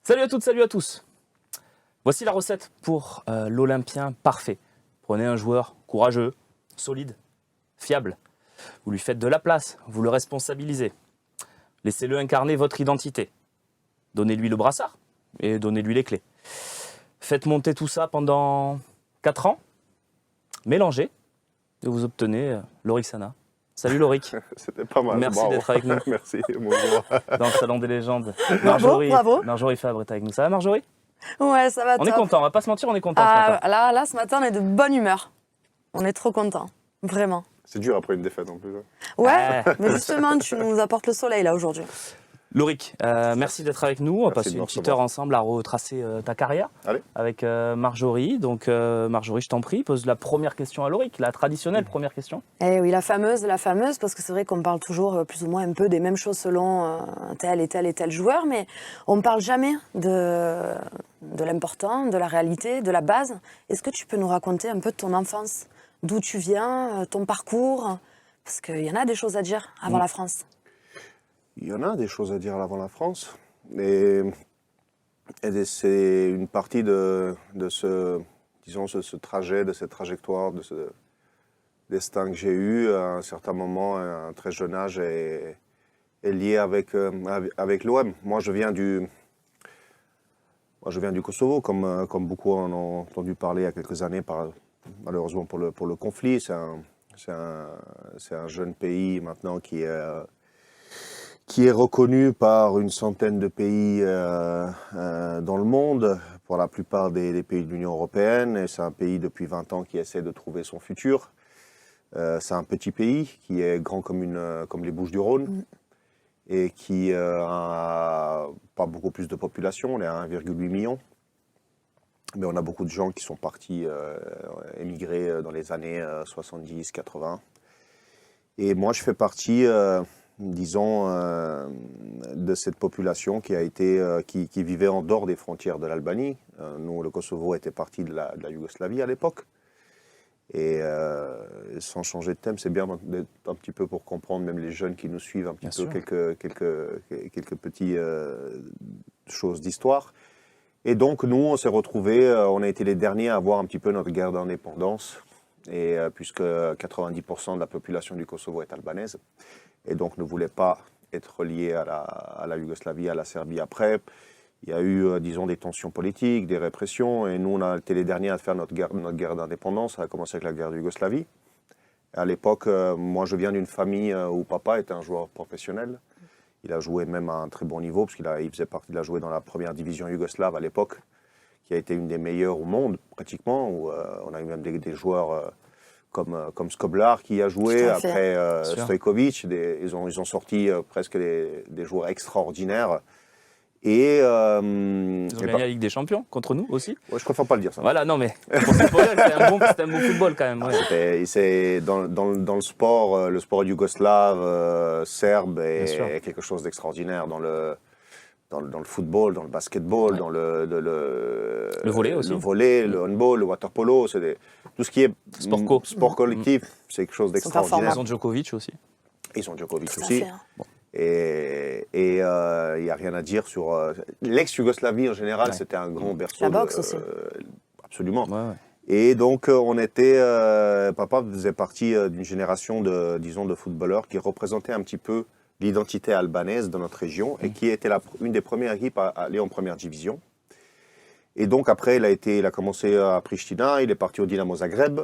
Salut à toutes, salut à tous. Voici la recette pour l'Olympien parfait. Prenez un joueur courageux, solide, fiable. Vous lui faites de la place, vous le responsabilisez. Laissez-le incarner votre identité. Donnez-lui le brassard et donnez-lui les clés. Faites monter tout ça pendant 4 ans. Mélangez et vous obtenez l'Orixana. Salut Loric. C'était pas mal. Merci Bravo. d'être avec nous. Merci, bonjour. Dans le Salon des légendes. Bravo. Marjorie Fabre est avec nous. Ça va Marjorie? Ouais, ça va On est top. content, on va pas se mentir, on est content ce matin. Là, ce matin, on est de bonne humeur. On est trop contents, vraiment. C'est dur après une défaite en plus. Hein. Ouais, mais justement, tu nous apportes le soleil là aujourd'hui. Loric, merci d'être avec nous. On va Merci passer de me une petite recevoir. heure ensemble à retracer ta carrière Allez. avec Marjorie. Donc Marjorie, je t'en prie, pose la première question à Loric, la traditionnelle première question. Eh oui, la fameuse, parce que c'est vrai qu'on parle toujours plus ou moins un peu des mêmes choses selon tel et tel joueur, mais on ne parle jamais de l'important, de la réalité, de la base. Est-ce que tu peux nous raconter un peu de ton enfance? D'où tu viens, ton parcours? Parce qu'il y en a des choses à dire avant la France. Il y en a des choses à dire avant la France. Et c'est une partie de ce trajet, de cette trajectoire, de ce destin que j'ai eu à un certain moment, à un très jeune âge, est lié avec l'OM. Moi, je viens du Kosovo, comme beaucoup en ont entendu parler il y a quelques années, malheureusement pour le conflit. C'est un jeune pays maintenant qui est reconnu par une centaine de pays dans le monde, pour la plupart des pays de l'Union européenne. Et c'est un pays depuis 20 ans qui essaie de trouver son futur. C'est un petit pays qui est grand comme les Bouches-du-Rhône et qui a pas beaucoup plus de population. On est à 1,8 million. Mais on a beaucoup de gens qui sont partis émigrer dans les années 70, 80. Et moi, je fais partie... disons, de cette population qui vivait en dehors des frontières de l'Albanie. Nous, le Kosovo était partie de la Yougoslavie à l'époque. Et sans changer de thème, c'est bien d'être un petit peu pour comprendre, même les jeunes qui nous suivent, un petit peu quelques petites choses d'histoire. Et donc, nous, on s'est retrouvés, on a été les derniers à avoir un petit peu notre guerre d'indépendance, et puisque 90% de la population du Kosovo est albanaise. Et donc ne voulait pas être relié à la Yougoslavie, à la Serbie après. Il y a eu, disons, des tensions politiques, des répressions, et nous, on a été les derniers à faire notre guerre d'indépendance. Ça a commencé avec la guerre de Yougoslavie. À l'époque, moi, je viens d'une famille où papa était un joueur professionnel. Il a joué même à un très bon niveau, parce il a joué dans la première division yougoslave à l'époque, qui a été une des meilleures au monde, pratiquement, où on a eu même des joueurs... Comme Skoblar qui a joué, après Stojkovic, ils ont sorti presque des joueurs extraordinaires. Et, Ils ont gagné la Ligue des Champions contre nous aussi. Ouais, je préfère pas le dire ça. Voilà, non mais c'était un bon football quand même. Ouais. C'est dans le sport yougoslave, serbe est quelque chose d'extraordinaire dans le football, dans le basketball, dans le volley aussi. Le volley, le handball, le waterpolo, tout ce qui est sport collectif, c'est quelque chose d'extraordinaire. Ils ont Djokovic aussi. Ils ont Djokovic aussi. Bon. Et il n'y a rien à dire sur... L'ex-Yougoslavie en général, c'était un grand berceau. La boxe aussi. Absolument. Ouais. Et donc, papa faisait partie d'une génération de footballeurs qui représentaient un petit peu l'identité albanaise dans notre région et qui était une des premières équipes à aller en première division. Et donc après, il a commencé à Pristina, il est parti au Dynamo Zagreb,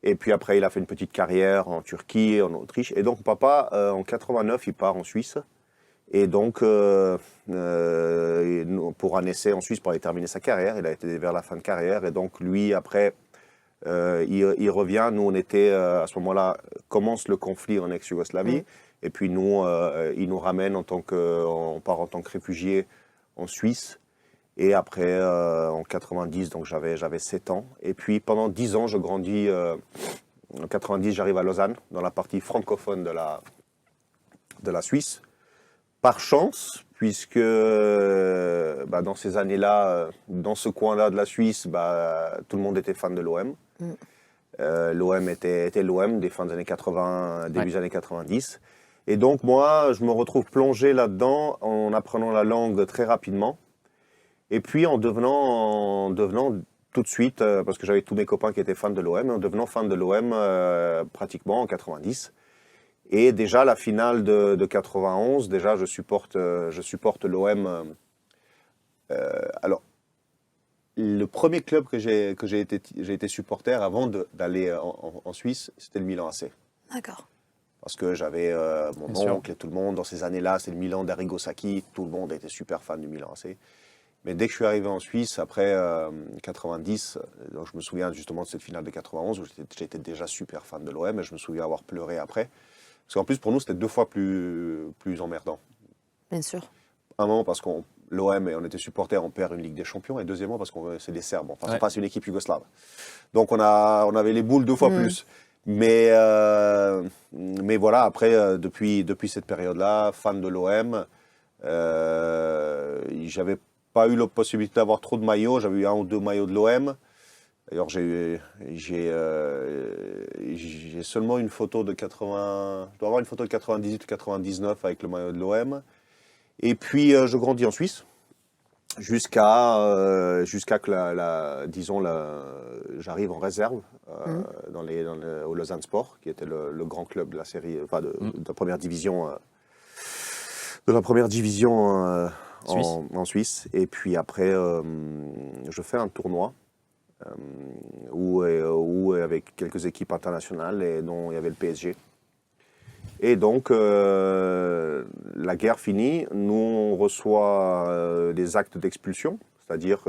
et puis après il a fait une petite carrière en Turquie, en Autriche. Et donc papa, en 89, il part en Suisse. Et donc pour un essai en Suisse pour aller terminer sa carrière, il a été vers la fin de carrière. Et donc lui, après, il revient. Nous, on était à ce moment-là, commence le conflit en ex-Yougoslavie. Et puis nous, il nous ramène on part en tant que réfugié en Suisse. Et après, en 90, donc j'avais 7 ans. Et puis pendant 10 ans, je grandis. En 90, j'arrive à Lausanne, dans la partie francophone de la Suisse. Par chance, puisque dans ces années-là, dans ce coin-là de la Suisse, tout le monde était fan de l'OM. L'OM était l'OM des fins des années 80, début des années 90. Et donc moi, je me retrouve plongé là-dedans en apprenant la langue très rapidement. Et puis en devenant tout de suite, parce que j'avais tous mes copains qui étaient fans de l'OM, en devenant fan de l'OM pratiquement en 90. Et déjà la finale de 91, déjà je supporte l'OM. Alors, le premier club que j'ai été supporter avant d'aller en Suisse, c'était le Milan AC. D'accord. Parce que j'avais mon Bien sûr. oncle et tout le monde, dans ces années-là, c'est le Milan d'Arrigo Sacchi, tout le monde était super fan du Milan AC. Mais dès que je suis arrivé en Suisse, après 90, donc je me souviens justement de cette finale de 91, où j'étais déjà super fan de l'OM, et je me souviens avoir pleuré après. Parce qu'en plus, pour nous, c'était 2 fois plus emmerdant. Bien sûr. Un moment, parce qu'on l'OM, et on était supporters, on perd une Ligue des Champions, et deuxièmement, parce que c'est des Serbes, enfin, c'est pas une équipe yougoslave. Donc on avait les boules 2 fois plus. Mais voilà, après, depuis cette période-là, fan de l'OM, j'avais pas eu la possibilité d'avoir trop de maillots, j'avais eu 1 ou 2 maillots de l'OM. D'ailleurs, j'ai seulement une photo de 80, je dois avoir une photo de 98 ou 99 avec le maillot de l'OM. Et puis, je grandis en Suisse jusqu'à que j'arrive en réserve au Lausanne Sport, qui était le grand club de la série, enfin de la première division, en Suisse. Et puis après, je fais un tournoi où avec quelques équipes internationales, et dont il y avait le PSG. Et donc, la guerre finie, nous on reçoit des actes d'expulsion, c'est-à-dire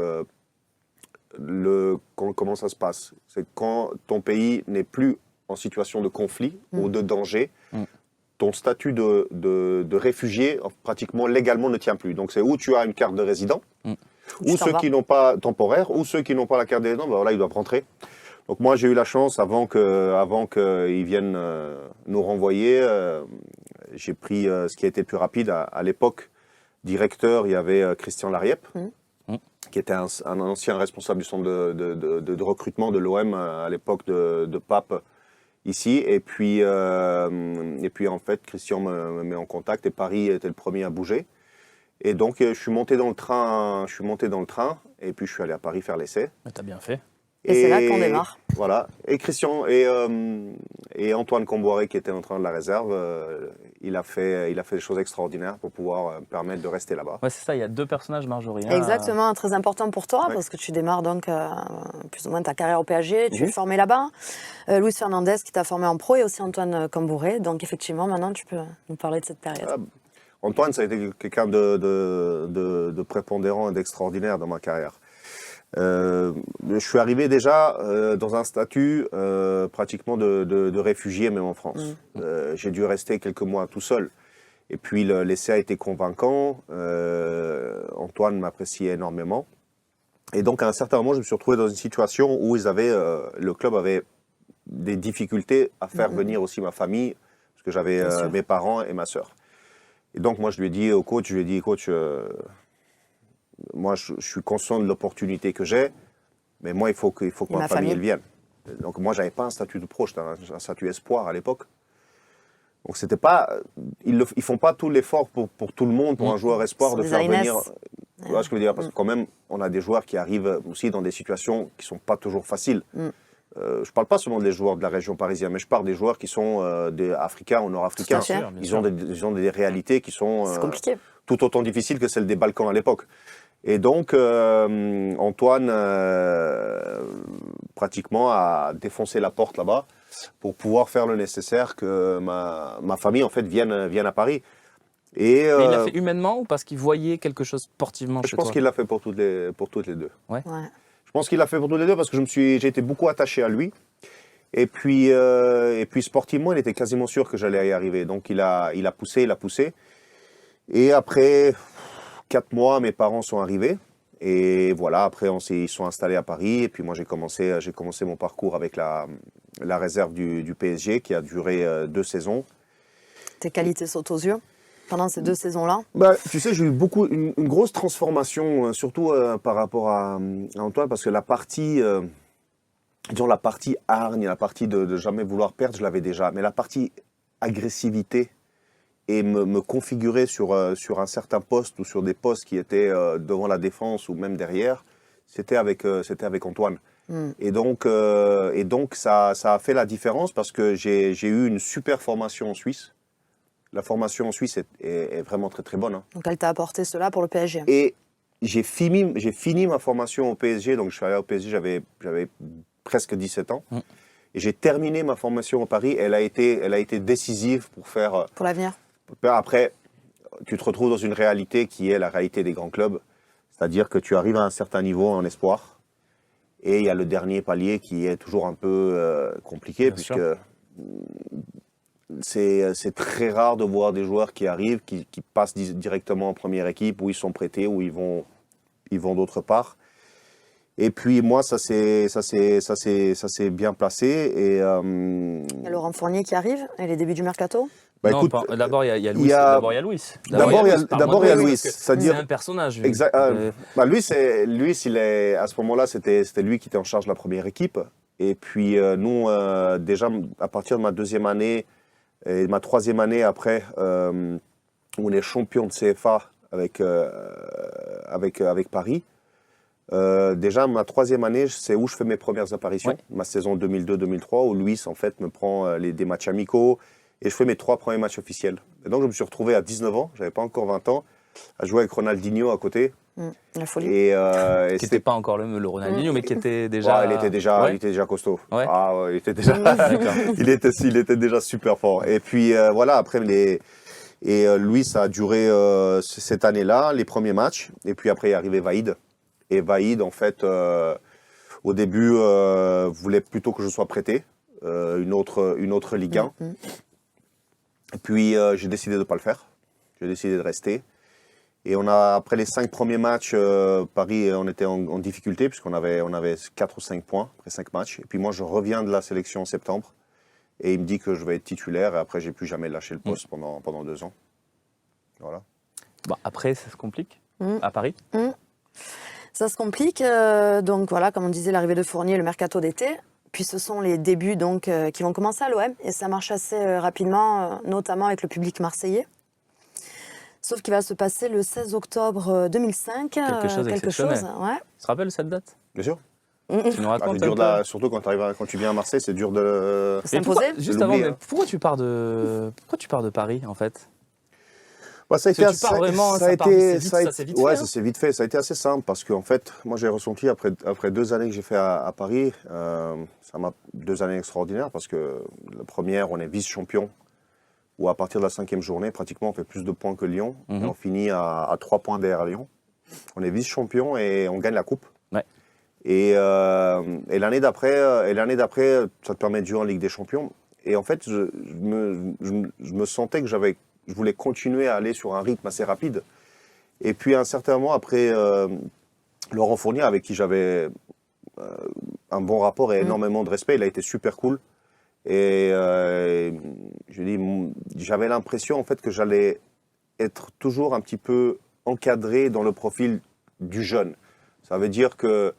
comment ça se passe. C'est quand ton pays n'est plus en situation de conflit ou de danger, ton statut de réfugié, pratiquement légalement, ne tient plus. Donc c'est où tu as une carte de résident, ou ceux qui n'ont pas temporaire, ou ceux qui n'ont pas la carte de résident, ben voilà, ils doivent rentrer. Donc moi j'ai eu la chance, avant qu'ils viennent nous renvoyer, j'ai pris ce qui a été le plus rapide. À l'époque, directeur, il y avait Christian Lariep, qui était un ancien responsable du centre de recrutement de l'OM à l'époque de Pape ici. Et puis en fait, Christian me met en contact, et Paris était le premier à bouger. Et donc je suis monté dans le train, et puis je suis allé à Paris faire l'essai. T'as bien fait. Et c'est là qu'on démarre. Voilà. Et Christian et Antoine Comboiré, qui était en train de la réserve, il a fait des choses extraordinaires pour pouvoir permettre de rester là-bas. Ouais, c'est ça, il y a 2 personnages, Marjorie. Exactement, très important pour toi, parce que tu démarres donc plus ou moins ta carrière au PSG, tu es formé là-bas. Luis Fernandez qui t'a formé en pro, et aussi Antoine Comboiré. Donc effectivement, maintenant tu peux nous parler de cette période. Antoine, ça a été quelqu'un de prépondérant et d'extraordinaire dans ma carrière. Je suis arrivé déjà dans un statut pratiquement de réfugié, même en France. J'ai dû rester quelques mois tout seul. Et puis l'essai a été convaincant. Antoine m'appréciait énormément. Et donc à un certain moment, je me suis retrouvé dans une situation où le club avait des difficultés à faire venir aussi ma famille, parce que j'avais mes parents et ma sœur. Et donc moi je lui ai dit au coach, moi, je suis conscient de l'opportunité que j'ai, mais moi, il faut que ma famille elle vienne. Donc, moi, j'avais pas un statut de pro, j'étais un statut espoir à l'époque. Donc, c'était pas, ils font pas tout l'effort pour tout le monde, pour un joueur espoir, de faire venir. Tu vois ce que je veux dire? Parce que quand même, on a des joueurs qui arrivent aussi dans des situations qui sont pas toujours faciles. Je parle pas seulement des joueurs de la région parisienne, mais je parle des joueurs qui sont africains ou nord-africains. Ils ont des réalités qui sont tout autant difficiles que celles des Balkans à l'époque. Et donc, Antoine, pratiquement, a défoncé la porte là-bas pour pouvoir faire le nécessaire que ma famille, en fait, vienne à Paris. Mais il l'a fait humainement, ou parce qu'il voyait quelque chose sportivement chez toi? Je pense qu'il l'a fait pour toutes les deux. Ouais. Je pense qu'il l'a fait pour toutes les deux parce que j'ai été beaucoup attaché à lui. Et puis sportivement, il était quasiment sûr que j'allais y arriver. Donc, il a poussé. Et après 4 mois, mes parents sont arrivés. Et voilà, après, ils sont installés à Paris. Et puis moi, j'ai commencé mon parcours avec la réserve du PSG, qui a duré 2 saisons. Tes qualités sautent aux yeux pendant ces 2 saisons-là? Tu sais, j'ai eu une grosse transformation, surtout par rapport à Antoine, parce que la partie hargne, la partie de jamais vouloir perdre, je l'avais déjà. Mais la partie agressivité et me configurer sur un certain poste ou sur des postes qui étaient devant la défense ou même derrière, c'était avec Antoine. Et donc ça a fait la différence parce que j'ai eu une super formation en Suisse. La formation en Suisse est vraiment très très bonne. Hein. Donc elle t'a apporté cela pour le PSG. Et j'ai fini ma formation au PSG, donc je suis allé au PSG, j'avais presque 17 ans. Et j'ai terminé ma formation à Paris, elle a été décisive pour faire... Pour l'avenir. Après, tu te retrouves dans une réalité qui est la réalité des grands clubs. C'est-à-dire que tu arrives à un certain niveau en espoir. Et il y a le dernier palier qui est toujours un peu compliqué, Bien puisque sûr. c'est très rare de voir des joueurs qui arrivent, qui passent directement en première équipe, où ils sont prêtés, où ils vont d'autre part. Et puis moi, ça s'est bien placé. Et, Il y a Laurent Fournier qui arrive et les débuts du mercato. bah, Non, écoute, d'abord, il y a Louis. il y a- D'abord, il y a Louis. D'abord, il y a Parle-moi de Louis. parce que C'est-à-dire- c'est un personnage. exact. Bah, Louis, à ce moment-là, c'était lui qui était en charge de la première équipe. Et puis nous, déjà à partir de ma deuxième année et ma troisième année après, où on est champion de CFA avec Paris. Déjà, ma troisième année, c'est où je fais mes premières apparitions. Ouais. Ma saison 2002-2003, où Luis, en fait, me prend des matchs amicaux et je fais mes 3 premiers matchs officiels. Et donc, je me suis retrouvé à 19 ans, j'avais pas encore 20 ans, à jouer avec Ronaldinho à côté. La folie. Et Qui c'était n'était pas encore le Ronaldinho, mais qui était déjà. Ouais, il était Ouais. déjà costaud. Ouais. Ah, ouais, il était déjà, D'accord. il était déjà super fort. Et puis voilà, après Luis, ça a duré cette année-là, les premiers matchs. Et puis après est arrivé Vaïd. Et Vaïd, en fait, au début, voulait plutôt que je sois prêté, une autre Ligue 1. Et puis j'ai décidé de ne pas le faire. J'ai décidé de rester. Et après les 5 premiers matchs, Paris, on était en difficulté puisqu'on avait 4 ou 5 points après 5 matchs. Et puis moi, je reviens de la sélection en septembre. Et il me dit que je vais être titulaire. Et après, j'ai plus jamais lâché le poste pendant 2 ans. Voilà. Bon, après, ça se complique à Paris. Ça se complique. Donc voilà, comme on disait, l'arrivée de Fournier, le mercato d'été. Puis ce sont les débuts donc, qui vont commencer à l'OM. Et ça marche assez rapidement, notamment avec le public marseillais. Sauf qu'il va se passer le 16 octobre 2005. Quelque chose d'exceptionnel. Ouais. Tu te rappelles cette date? Bien sûr. Tu nous Ah, racontes c'est dur un peu. surtout quand tu viens à Marseille, c'est dur de... C'est Mais pourquoi- imposé. Juste de avant, l'oublier, mais hein. pourquoi tu pars de Paris, en fait? Bah, ça a Parce que tu pars vraiment, ça part vite, ça s'est vite fait, ouais, hein. ça s'est vite fait. Ça a été assez simple parce qu'en fait, moi j'ai ressenti après 2 années que j'ai fait à Paris, ça m'a 2 années extraordinaires parce que la première, on est vice-champion, où à partir de la 5e journée, pratiquement on fait plus de points que Lyon, et on finit à 3 points derrière Lyon. On est vice-champion et on gagne la coupe. Ouais. Et l'année d'après, ça te permet de jouer en Ligue des Champions. Et en fait, je me sentais que je voulais continuer à aller sur un rythme assez rapide. Et puis, à un certain moment, après, Laurent Fournier, avec qui j'avais un bon rapport et énormément de respect, il a été super cool. Et j'avais l'impression, en fait, que j'allais être toujours un petit peu encadré dans le profil du jeune. Ça veut dire que,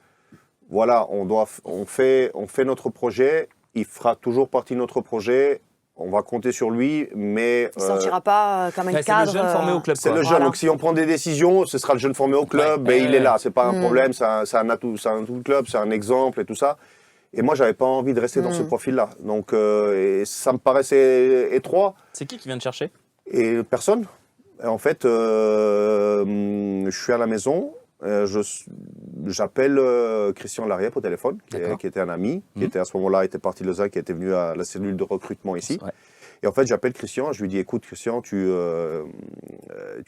voilà, on fait notre projet, il fera toujours partie de notre projet. On va compter sur lui, mais... Il ne sortira pas comme un Ouais, c'est cadre. le jeune formé au club. C'est quoi. le jeune, Voilà. donc si on prend des décisions, ce sera le jeune formé au club, Ouais. et il est là, c'est pas un problème, c'est un atout du club, c'est un exemple et tout ça. Et moi, j'avais pas envie de rester dans ce profil-là, donc et ça me paraissait étroit, C'est qui vient te chercher? et personne. Et en fait, je suis à la maison, j'appelle Christian Lariep au téléphone, qui était un ami, qui était à ce moment-là, était parti de Lausanne, qui était venu à la cellule de recrutement ici. Ouais. Et en fait, j'appelle Christian, je lui dis, écoute Christian, tu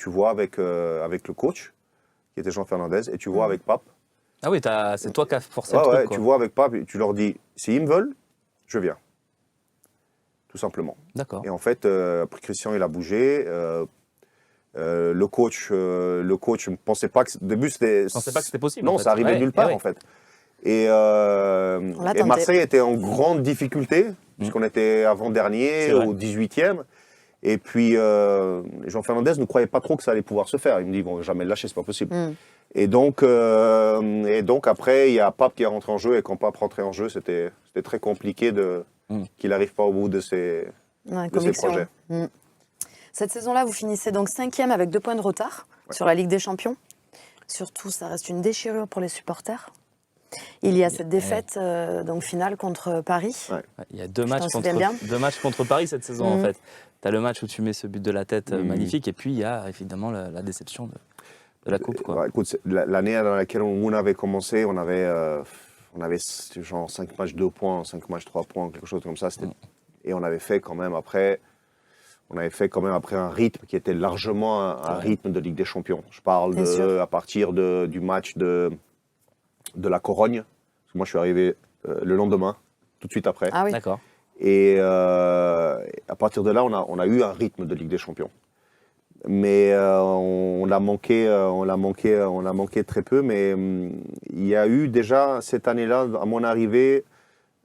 vois avec le coach, qui était Jean Fernandez, et tu vois avec Pape. Ah oui, c'est toi qui as forcé Ouais, le truc. ouais, quoi. tu vois avec Pape, et tu leur dis, s'ils me veulent, je viens. Tout simplement. D'accord. Et en fait, après Christian, il a bougé. Le coach ne pensait pas que... Au début, c'était... Je pensais pas que c'était possible. Non, en fait. ça arrivait Ouais, nulle part, ouais. en fait. Et tenté. Marseille était en grande difficulté, puisqu'on était avant-dernier, C'est vrai. au 18e. Et puis, Jean Fernandez ne croyait pas trop que ça allait pouvoir se faire. Il me dit, bon, jamais le lâcher, c'est pas possible. Et donc après, il y a Pape qui est rentré en jeu. Et quand Pape rentrait en jeu, c'était très compliqué qu'il n'arrive pas au bout de ses Ouais, projets. Cette saison-là, vous finissez donc 5e avec 2 points de retard sur la Ligue des Champions. Surtout, ça reste une déchirure pour les supporters. Il y a cette défaite donc finale contre Paris. Ouais. Il y a deux Je t'en matchs, souviens bien. deux matchs contre Paris cette saison en fait. Tu as le match où tu mets ce but de la tête magnifique et puis il y a évidemment la déception de la coupe. Quoi. Bah, écoute, l'année dans laquelle on avait commencé, on avait genre 5 matchs 2 points, 5 matchs 3 points, quelque chose comme ça. Et on avait fait quand même après un rythme qui était largement un rythme de Ligue des Champions. Je parle à partir du match de la Corogne. Parce que moi, je suis arrivé le lendemain, tout de suite après. Ah oui. D'accord. Et à partir de là, on a eu un rythme de Ligue des Champions. Mais on l'a manqué très peu. Mais il y a eu déjà cette année-là, à mon arrivée,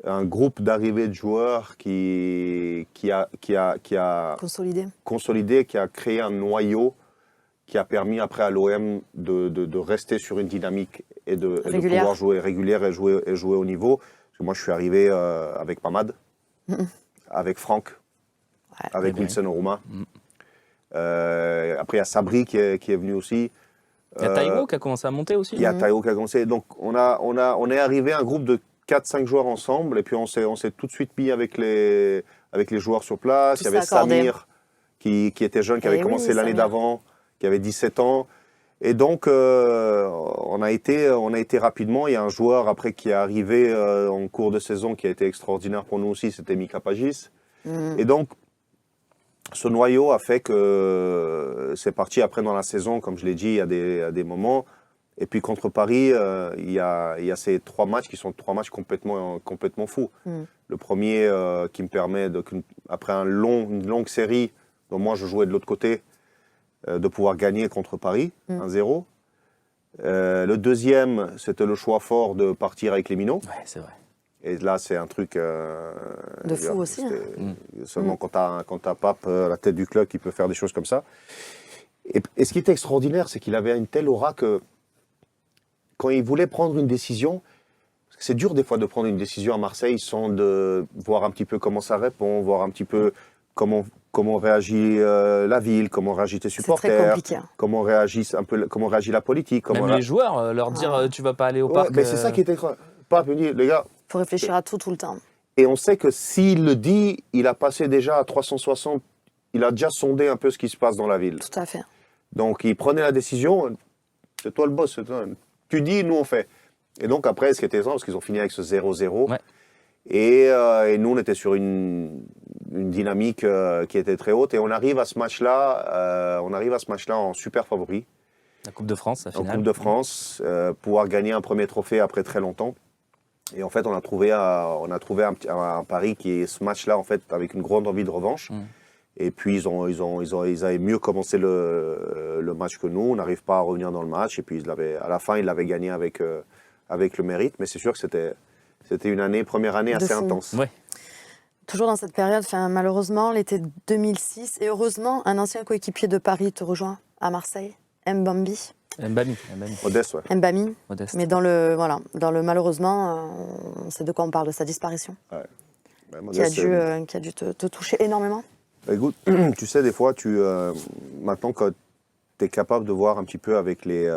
un groupe d'arrivées de joueurs qui a consolidé, qui a créé un noyau qui a permis après à l'OM de rester sur une dynamique et de pouvoir jouer régulière et jouer au niveau. Parce que moi, je suis arrivé avec Pamad, avec Franck, avec Wilson Oruma. Après, il y a Sabri qui est venu aussi. Il y a Taïwo qui a commencé à monter aussi. Il y a Taïwo qui a commencé. Donc, on est arrivé un groupe de 4-5 joueurs ensemble. Et puis, on s'est tout de suite mis avec les joueurs sur place. Il y avait Samir qui était jeune, qui avait commencé l'année d'avant, qui avait 17 ans. Et donc, on a été rapidement. Il y a un joueur après qui est arrivé en cours de saison qui a été extraordinaire pour nous aussi, c'était Mika Pagis. Et donc, ce noyau a fait que c'est parti après dans la saison, comme je l'ai dit, il y a des moments. Et puis contre Paris, il y a ces 3 matchs qui sont 3 matchs complètement fous. Le premier qui me permet, après une longue série, dont moi je jouais de l'autre côté, de pouvoir gagner contre Paris, 1-0. Le deuxième, c'était le choix fort de partir avec les Minots. Ouais, c'est vrai. Et là, c'est un truc... de fou aussi. Seulement quand t'as Pape à la tête du club qui peut faire des choses comme ça. Et ce qui était extraordinaire, c'est qu'il avait une telle aura que quand il voulait prendre une décision, parce que c'est dur des fois de prendre une décision à Marseille sans de voir un petit peu comment ça répond, voir un petit peu comment réagit la ville, comment réagit tes supporters, très compliqué, hein. comment réagit la politique. Même les joueurs, leur dire tu vas pas aller au parc. Mais c'est ça qui était Pape me dit, les gars... Il faut réfléchir à tout le temps. Et on sait que s'il le dit, il a passé déjà à 360, il a déjà sondé un peu ce qui se passe dans la ville. Tout à fait. Donc il prenait la décision, c'est toi le boss, tu dis, nous on fait. Et donc après, ce qui était intéressant, parce qu'ils ont fini avec ce 0-0, et nous on était sur une dynamique qui était très haute, et on arrive à ce match-là en super favori. La Coupe de France, la finale. En Coupe de France, pouvoir gagner un premier trophée après très longtemps. Et en fait, on a trouvé un pari qui est ce match-là, en fait, avec une grande envie de revanche. Et puis, ils avaient mieux commencé le match que nous. On n'arrive pas à revenir dans le match. Et puis, à la fin, ils l'avaient gagné avec le mérite. Mais c'est sûr que c'était une première année assez intense. Ouais. Toujours dans cette période, malheureusement, l'été 2006, et heureusement, un ancien coéquipier de Paris te rejoint à Marseille, Mbambi. Modeste, ouais. Mbami. Mais dans le malheureusement, on sait de quoi on parle, de sa disparition. Ouais. Qui a dû te toucher énormément. Écoute, tu sais, des fois, maintenant, quand tu es capable de voir un petit peu avec les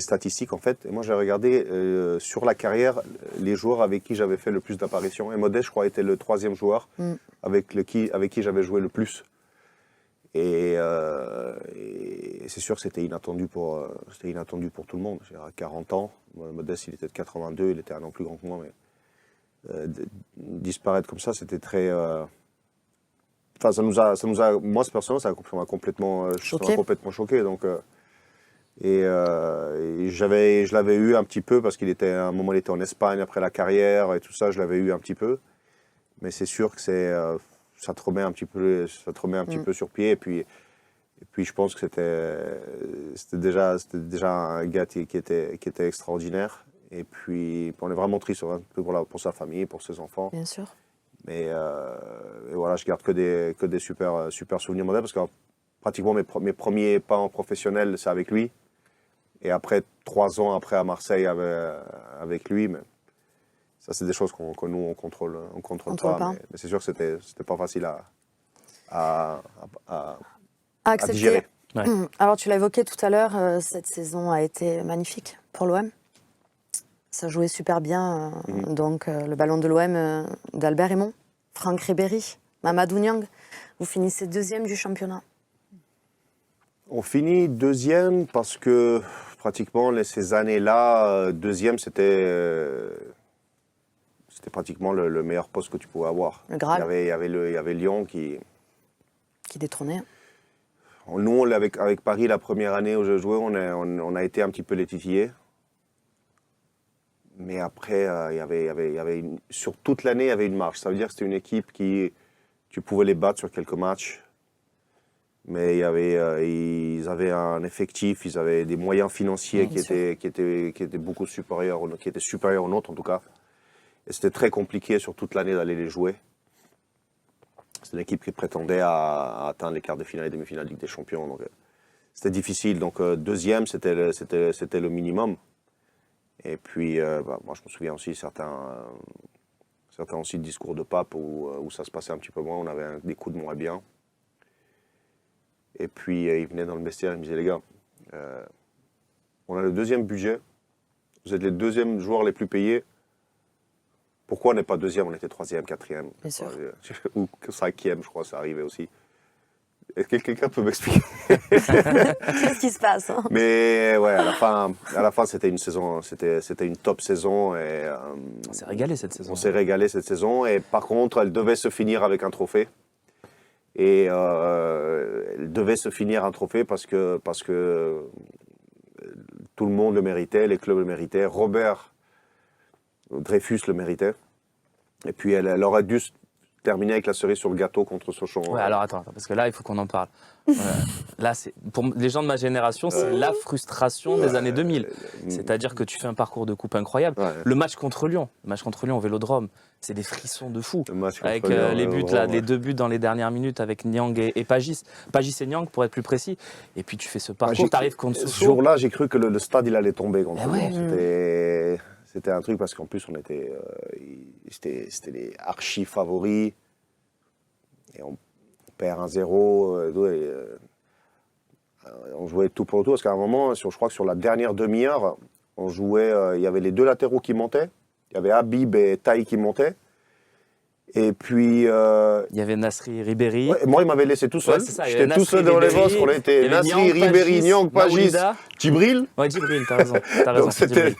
statistiques, en fait, et moi, j'ai regardé sur la carrière les joueurs avec qui j'avais fait le plus d'apparitions. Et Modeste, je crois, était le 3e joueur avec qui j'avais joué le plus. Et c'est sûr que c'était inattendu pour tout le monde. À 40 ans, Modeste, il était de 82, il était un an plus grand que moi, mais disparaître comme ça, c'était très... Enfin, moi, personnellement, ça m'a complètement choqué. Donc, je l'avais eu un petit peu parce à un moment, il était en Espagne après la carrière et tout ça, je l'avais eu un petit peu. Mais c'est sûr que ça te remet un petit peu sur pied. Et puis je pense que c'était déjà un gars qui était extraordinaire. Et puis on est vraiment triste pour sa famille, pour ses enfants. Bien sûr. Mais et voilà, je garde que des super souvenirs modèles parce que pratiquement mes premiers pas en professionnel, c'est avec lui. Et après 3 ans après à Marseille avec lui. Mais ça, c'est des choses que nous, on contrôle pas. Mais c'est sûr que c'était pas facile à Accepter. digérer. Ouais. Alors, tu l'as évoqué tout à l'heure, cette saison a été magnifique pour l'OM. Ça jouait super bien. Donc, le ballon de l'OM d'Albert Raymond, Franck Ribéry, Mamadou Niang. Vous finissez 2e du championnat. On finit 2e parce que pratiquement ces années-là, 2e, c'était pratiquement le meilleur poste que tu pouvais avoir. Le Graal. Il y avait Lyon qui détrônait. Nous, avec Paris, la première année où je jouais, on a été un petit peu les titillés. Mais après, sur toute l'année, il y avait une marche. Ça veut dire que c'était une équipe tu pouvais les battre sur quelques matchs. Mais ils avaient un effectif, ils avaient des moyens financiers qui étaient beaucoup supérieurs, qui étaient supérieurs aux nôtres en tout cas. Et c'était très compliqué sur toute l'année d'aller les jouer. C'est une équipe qui prétendait à atteindre les quarts de finale et demi-finale de Ligue des Champions. Donc, c'était difficile. Donc 2e, c'était le minimum. Et puis, moi, je me souviens aussi certains aussi discours de pape où ça se passait un petit peu moins. On avait des coups de moins bien. Et puis, il venait dans le vestiaire, il me disait, les gars, on a le 2e budget. Vous êtes les 2e joueurs les plus payés. Pourquoi on n'est pas 2e, on était 3e, 4e. Bien sûr. Ou 5e, je crois, ça arrivait aussi. Est-ce que quelqu'un peut m'expliquer Qu'est-ce qui se passe Mais ouais, à la fin, c'était une saison, c'était une top saison. Et, On s'est régalé cette saison. On s'est régalé cette saison. Et par contre, elle devait se finir avec un trophée. Et elle devait se finir un trophée parce que tout le monde le méritait, les clubs le méritaient. Robert Dreyfus le méritait. Et puis elle aurait dû terminer avec la cerise sur le gâteau contre Sochaux. Ouais, alors attends, parce que là, il faut qu'on en parle. Là, pour les gens de ma génération, c'est la frustration des années 2000. C'est-à-dire que tu fais un parcours de coupe incroyable. Ouais. Le match contre Lyon au Vélodrome, c'est des frissons de fou. Le match Avec contre Lyon, les buts, vraiment, les 2 buts dans les dernières minutes avec Niang et Pagis. Pagis et Niang, pour être plus précis. Et puis tu fais ce parcours, tu arrives contre Ce Sochaux. jour-là, j'ai cru que le stade il allait tomber contre Eh Lyon. ouais. C'était un truc parce qu'en plus, c'était les archi favoris. Et on perd 1-0. On jouait tout pour tout. Parce qu'à un moment, je crois que sur la dernière demi-heure, on jouait. Il y avait les 2 latéraux qui montaient. Il y avait Habib et Taï qui montaient. Et puis. Il y avait Nasri Ribéry. Ouais, moi, il m'avait laissé tout seul. Ouais, c'est ça, J'étais tout seul dans les bosses. On était Nasri, Ribéry, Niang, Pagis, Djibril. Ouais, Djibril, t'as raison. Donc c'était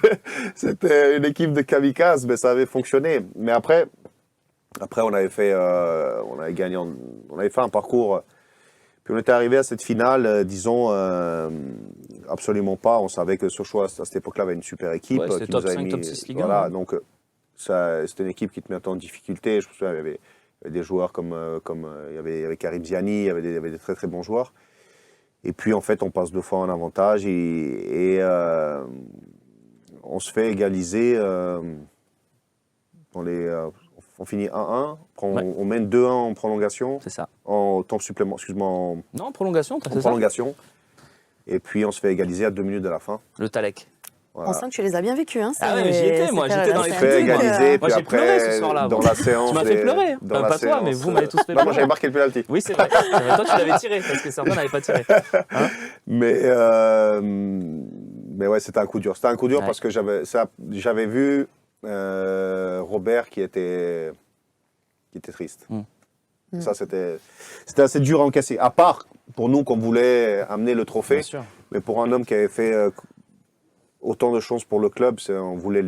une équipe de kamikazes, mais ça avait fonctionné. Mais après on avait fait un parcours. Puis on était arrivé à cette finale, disons, absolument pas. On savait que Sochaux à cette époque-là avait une super équipe. Ouais, c'était qui top nous avait 5, mis, top 6 Ligue 1. voilà, donc c'était une équipe qui te mettait en difficulté. Je me souviens, il y avait des joueurs comme il y avait Karim Ziani, il y avait des très très bons joueurs. Et puis en fait, on passe 2 fois en avantage et on se fait égaliser on finit 1-1, on mène 2-1 en prolongation. C'est ça. En temps supplémentaire, excuse-moi, Non, en prolongation, en c'est ça. prolongation. Et puis on se fait égaliser à 2 minutes de la fin. Le Talek. On sent que tu les as bien vécus. Hein, Ah ouais, j'y étais, moi, j'étais dans On les se fait égaliser, Moi, puis j'ai pleuré après, ce soir-là. dans la séance... Tu m'as fait pleurer. dans Pas la toi, mais séance, vous m'avez tous fait Non, moi pleurer. j'avais marqué le penalty. Oui, c'est vrai. Toi, tu l'avais tiré, parce que certains n'avaient pas tiré. Hein Mais ouais, c'était un coup dur. C'était un coup dur Ouais. parce que j'avais vu Robert qui était triste. Ça, c'était assez dur à encaisser. À part pour nous qu'on voulait amener le trophée, Bien sûr. mais pour un homme qui avait fait autant de choses pour le club, on voulait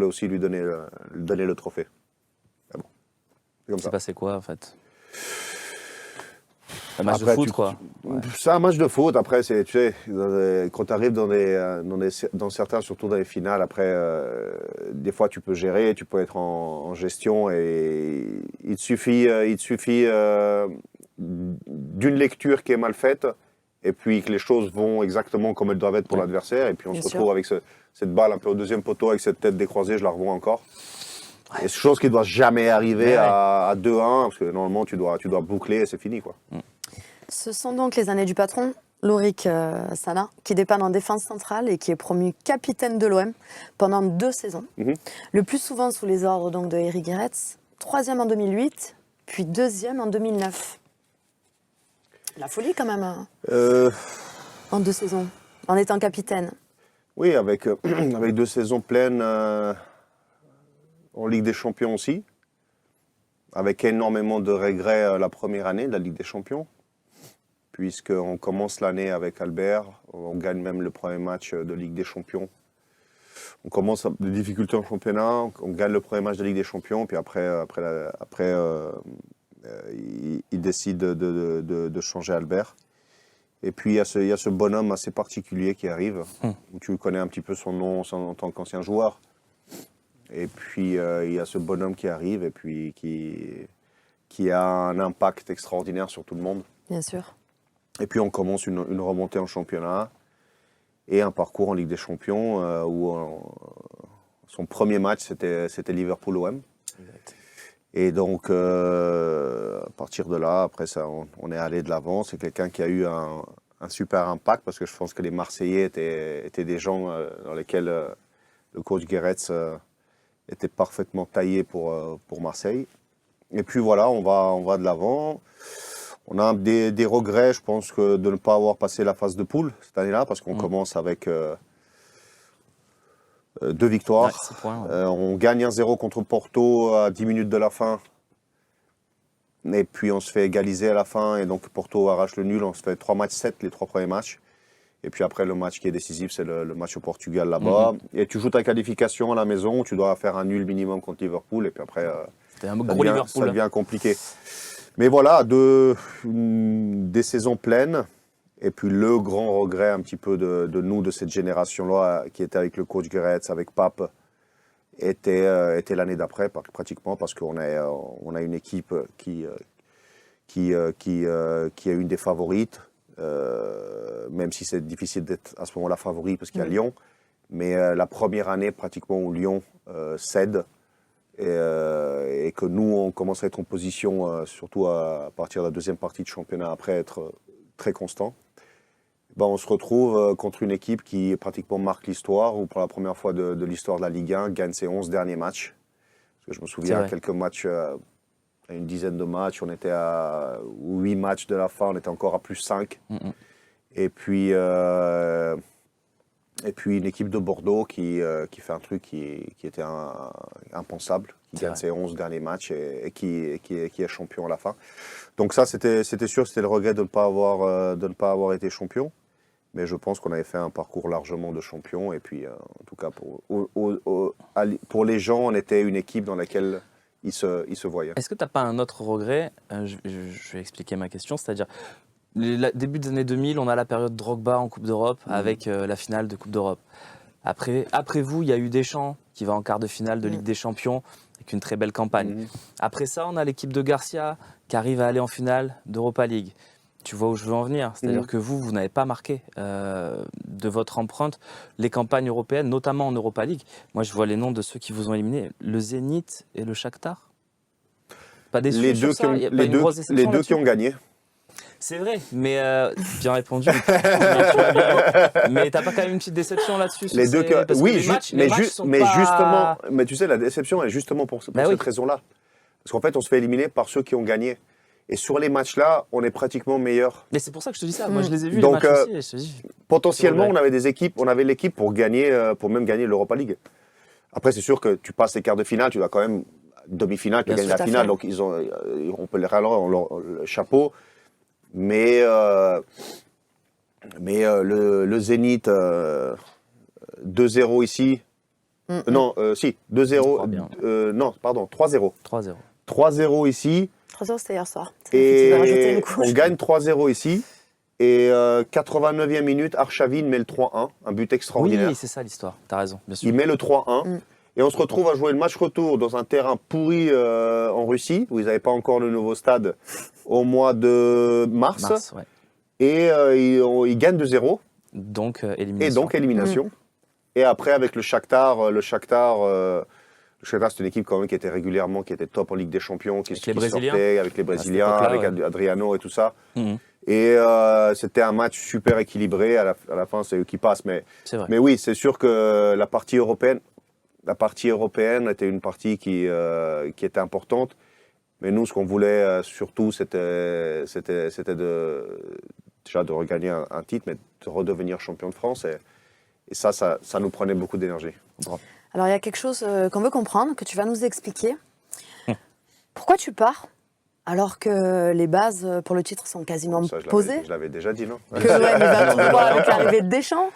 aussi lui donner le trophée. Ah bon. C'est comme C'est ça. passé quoi, en fait? Un match Après, de foot, quoi. Ouais. C'est un match de foot. Après, tu sais, quand tu arrives dans certains, surtout dans les finales, après, des fois, tu peux gérer, tu peux être en gestion et il te suffit d'une lecture qui est mal faite et puis que les choses vont exactement comme elles doivent être pour Ouais. l'adversaire. Et puis, on Bien se sûr. retrouve avec cette balle un peu au 2e poteau avec cette tête décroisée, je la revois encore. Et c'est chose qui ne doit jamais arriver Ouais. à 2-1 parce que normalement, tu dois boucler et c'est fini, quoi. Ce sont donc les années du patron, Lorik Sana, qui dépanne en défense centrale et qui est promu capitaine de l'OM pendant 2 saisons. Mhm. Le plus souvent sous les ordres donc, de Eric Guéretz, 3e en 2008, puis 2e en 2009. La folie quand même, hein, Euh, en 2 saisons, en étant capitaine. oui, avec, avec 2 saisons pleines en Ligue des Champions aussi, avec énormément de regrets la première année de la Ligue des Champions, puisqu'on commence l'année avec Albert, on gagne même le premier match de Ligue des Champions. On commence des difficultés en championnat, on gagne le premier match de Ligue des Champions, puis après il décide de changer Albert. Et puis il y a ce bonhomme assez particulier qui arrive, où tu connais un petit peu son nom en tant qu'ancien joueur. Et puis il y a ce bonhomme qui arrive et puis qui a un impact extraordinaire sur tout le monde. Bien sûr. Et puis on commence une remontée en championnat et un parcours en Ligue des Champions où son premier match c'était Liverpool-OM. Et donc à partir de là, après ça, on est allé de l'avant. C'est quelqu'un qui a eu un super impact parce que je pense que les Marseillais étaient des gens dans lesquels le coach Guéretz était parfaitement taillé pour Marseille. Et puis voilà, on va de l'avant. On a des regrets, je pense, de ne pas avoir passé la phase de poule cette année-là, parce qu'on commence avec 2 victoires. Ouais, 6 points, ouais. On gagne 1-0 contre Porto à 10 minutes de la fin. Et puis on se fait égaliser à la fin, et donc Porto arrache le nul. On se fait 3 matchs 7, les 3 premiers matchs. Et puis après, le match qui est décisif, c'est le match au Portugal là-bas. Et tu joues ta qualification à la maison, tu dois faire un nul minimum contre Liverpool, et puis après, C'était un gros ça Liverpool. devient compliqué. Mais voilà, des saisons pleines. Et puis le grand regret un petit peu de nous, de cette génération-là, qui était avec le coach Guéretz, avec Pape, était l'année d'après, pratiquement, parce qu'on a une équipe qui est une des favorites, même si c'est difficile d'être à ce moment-là favori, parce qu'il y a Lyon. Mais la première année, pratiquement, où Lyon cède, et que nous, on commence à être en position, surtout à partir de la deuxième partie de championnat, après être très constant, ben, on se retrouve contre une équipe qui pratiquement marque l'histoire, ou pour la première fois de l'histoire de la Ligue 1, gagne ses 11 derniers matchs. Parce que je me souviens, quelques matchs, à une dizaine de matchs, on était à 8 matchs de la fin, on était encore à plus 5. Et puis une équipe de Bordeaux qui fait un truc qui était impensable, qui gagne ses 11 derniers matchs et qui est champion à la fin. Donc ça, c'était sûr, c'était le regret de ne pas avoir été champion. Mais je pense qu'on avait fait un parcours largement de champion. Et puis, en tout cas, pour les gens, on était une équipe dans laquelle ils se voyaient. Est-ce que tu n'as pas un autre regret? Je vais expliquer ma question, c'est-à-dire, début des années 2000, on a la période Drogba en Coupe d'Europe avec la finale de Coupe d'Europe. Après vous, il y a eu Deschamps qui va en quart de finale de Ligue des Champions avec une très belle campagne. Après ça, on a l'équipe de Garcia qui arrive à aller en finale d'Europa League. Tu vois où je veux en venir, c'est-à-dire que vous n'avez pas marqué de votre empreinte les campagnes européennes, notamment en Europa League. Moi, je vois les noms de ceux qui vous ont éliminé, le Zénith et le Shakhtar. Pas déçu Les sur deux, ça, les deux qui ont gagné. C'est vrai, mais bien répondu. Mais t'as pas quand même une petite déception là-dessus? Les deux parce oui, que les matchs sont pas... justement, mais tu sais, la déception est justement pour cette raison-là. Parce qu'en fait, on se fait éliminer par ceux qui ont gagné. Et sur les matchs-là, on est pratiquement meilleur. Mais c'est pour ça que je te dis ça. Moi, je les ai vus, donc, les matchs aussi. Et je te dis, potentiellement, on avait des équipes, on avait l'équipe pour gagner, pour même gagner l'Europa League. Après, c'est sûr que tu passes les quarts de finale, tu dois quand même demi-finale, tu gagnes la finale. Donc, on peut les rallonger le chapeau. Mais le Zénith, 2-0 ici. Non, 2-0. Non, pardon, 3-0. 3-0. 3-0 ici. 3-0, c'était hier soir. Et on gagne 3-0 ici. Et 89e minute, Arshavin met le 3-1, un but extraordinaire. Oui, c'est ça l'histoire, t'as raison, bien sûr. Il met le 3-1. Et on se retrouve à jouer le match retour dans un terrain pourri en Russie, où ils n'avaient pas encore le nouveau stade, au mois de mars. Ouais. Et ils gagnent 2-0. Donc, élimination. Et donc, élimination. Et après, avec le Shakhtar, c'est une équipe quand même qui était régulièrement, qui était top en Ligue des Champions, qui sortait avec les Brésiliens, avec Adriano et tout ça. Et c'était un match super équilibré. À la fin, c'est eux qui passent. Mais oui, c'est sûr que la partie européenne était une partie qui était importante. Mais nous, ce qu'on voulait surtout, c'était déjà de regagner un titre, mais de redevenir champion de France. Et ça nous prenait beaucoup d'énergie. Alors, il y a quelque chose qu'on veut comprendre, que tu vas nous expliquer. Pourquoi tu pars alors que les bases pour le titre sont quasiment posées? Je l'avais déjà dit, non? Que l'OM va tout voir avec l'arrivée de Deschamps.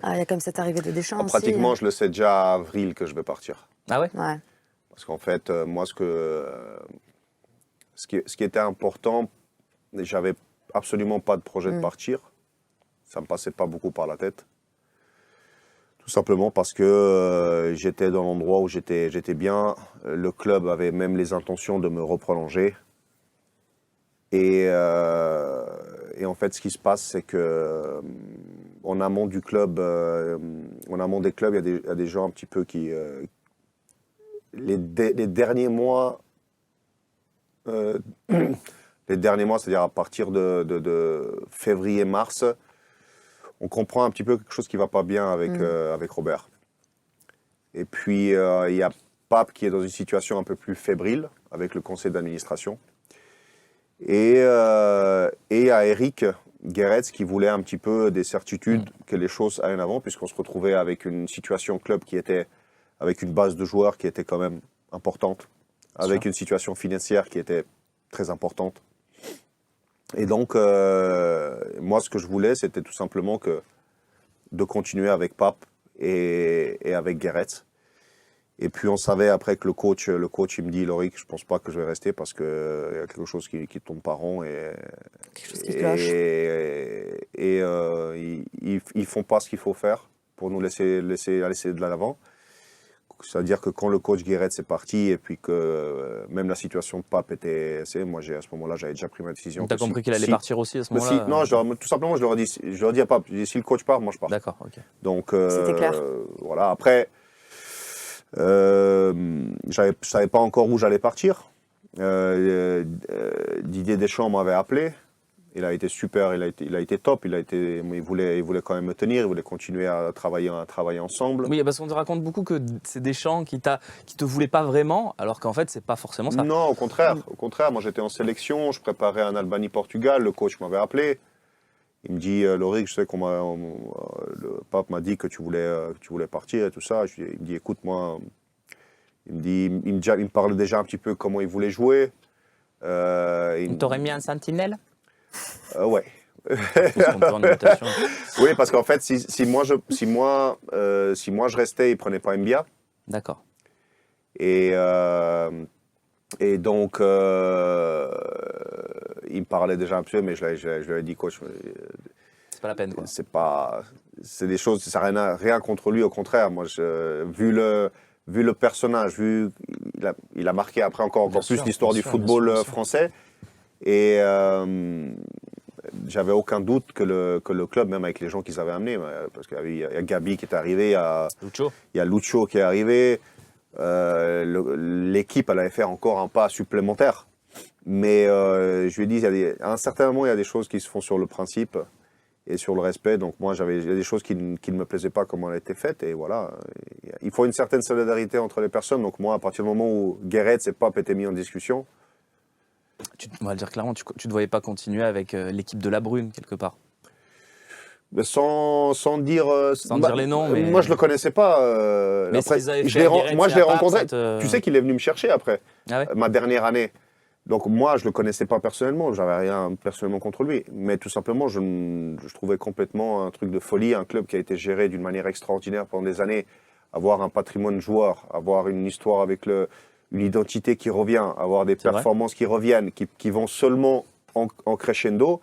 Il y a comme cette arrivée de Deschamps aussi. Pratiquement, je le sais déjà à avril que je vais partir. Ah ouais? Ouais. Parce qu'en fait, moi, ce qui était important, j'avais absolument pas de projet de partir. Ça me passait pas beaucoup par la tête. Tout simplement parce que j'étais dans l'endroit où j'étais bien. Le club avait même les intentions de me reprolonger. Et en fait, ce qui se passe, c'est que en amont du club, en amont des clubs, il y a des gens un petit peu qui... les derniers mois, c'est-à-dire à partir de février-mars, on comprend un petit peu quelque chose qui ne va pas bien avec Robert. Et puis, il y a Pape qui est dans une situation un peu plus fébrile avec le conseil d'administration. Et il y a Eric Guéretz qui voulait un petit peu des certitudes que les choses allaient en avant, puisqu'on se retrouvait avec une situation club qui était avec une base de joueurs qui était quand même importante, avec une situation financière qui était très importante. Et donc, moi, ce que je voulais, c'était tout simplement de continuer avec Pape et avec Guéretz. Et puis, on savait après que le coach il me dit, Lorik, je pense pas que je vais rester parce qu'il y a quelque chose qui tourne pas rond. Quelque chose qui cloche. Ils font pas ce qu'il faut faire pour nous laisser de l'avant. C'est-à-dire que quand le coach Guéretz est parti et puis que même la situation de Pape était... Moi, à ce moment-là, j'avais déjà pris ma décision. Tu as compris qu'il allait partir aussi à ce moment-là? Non, tout simplement, je leur ai dit à Pape, si le coach part, moi je pars. D'accord, ok. Donc, c'était clair. Voilà, après, je savais pas encore où j'allais partir. Didier Deschamps m'avait appelé. Il a été super, il a été top, il voulait quand même me tenir, il voulait continuer à travailler ensemble. Oui, parce qu'on te raconte beaucoup que c'est Deschamps qui te voulait pas vraiment, alors qu'en fait, c'est pas forcément ça. Non, au contraire, moi j'étais en sélection, je préparais un Albanie-Portugal, le coach m'avait appelé. Il me dit, Lorik, je sais le Pape m'a dit que tu voulais partir et tout ça. Il me dit, écoute, moi, il me parle déjà un petit peu comment il voulait jouer. Il t'aurait mis un sentinelle? Ouais. Invitation. Oui, parce qu'en fait, si moi je restais, il prenait pas Mbia. D'accord. Et donc, il me parlait déjà un peu, mais je lui ai dit, coach, c'est pas la peine, quoi. C'est des choses, ça n'a rien contre lui, au contraire. Moi, vu le personnage, il a marqué après encore plus l'histoire du football français. Et j'avais aucun doute que le club, même avec les gens qu'ils avaient amenés, parce qu'il y a Gabi qui est arrivé, il y a Lucho qui est arrivé, l'équipe elle allait faire encore un pas supplémentaire. Mais je lui ai dit, à un certain moment, il y a des choses qui se font sur le principe et sur le respect. Donc moi, il y a des choses qui ne me plaisaient pas comment elles étaient faites. Et voilà, il faut une certaine solidarité entre les personnes. Donc moi, à partir du moment où Guéretz et Pape étaient mis en discussion, on va le dire clairement, tu ne te voyais pas continuer avec l'équipe de la Brune, quelque part? Sans dire les noms, mais... Moi, je le connaissais pas. Mais après, moi, je l'ai rencontré. Tu sais qu'il est venu me chercher après, ma dernière année. Donc moi, je le connaissais pas personnellement, j'avais rien personnellement contre lui. Mais tout simplement, je trouvais complètement un truc de folie, un club qui a été géré d'une manière extraordinaire pendant des années, avoir un patrimoine de joueurs, avoir une histoire avec une identité qui revient, avoir des performances qui reviennent, qui vont seulement en crescendo.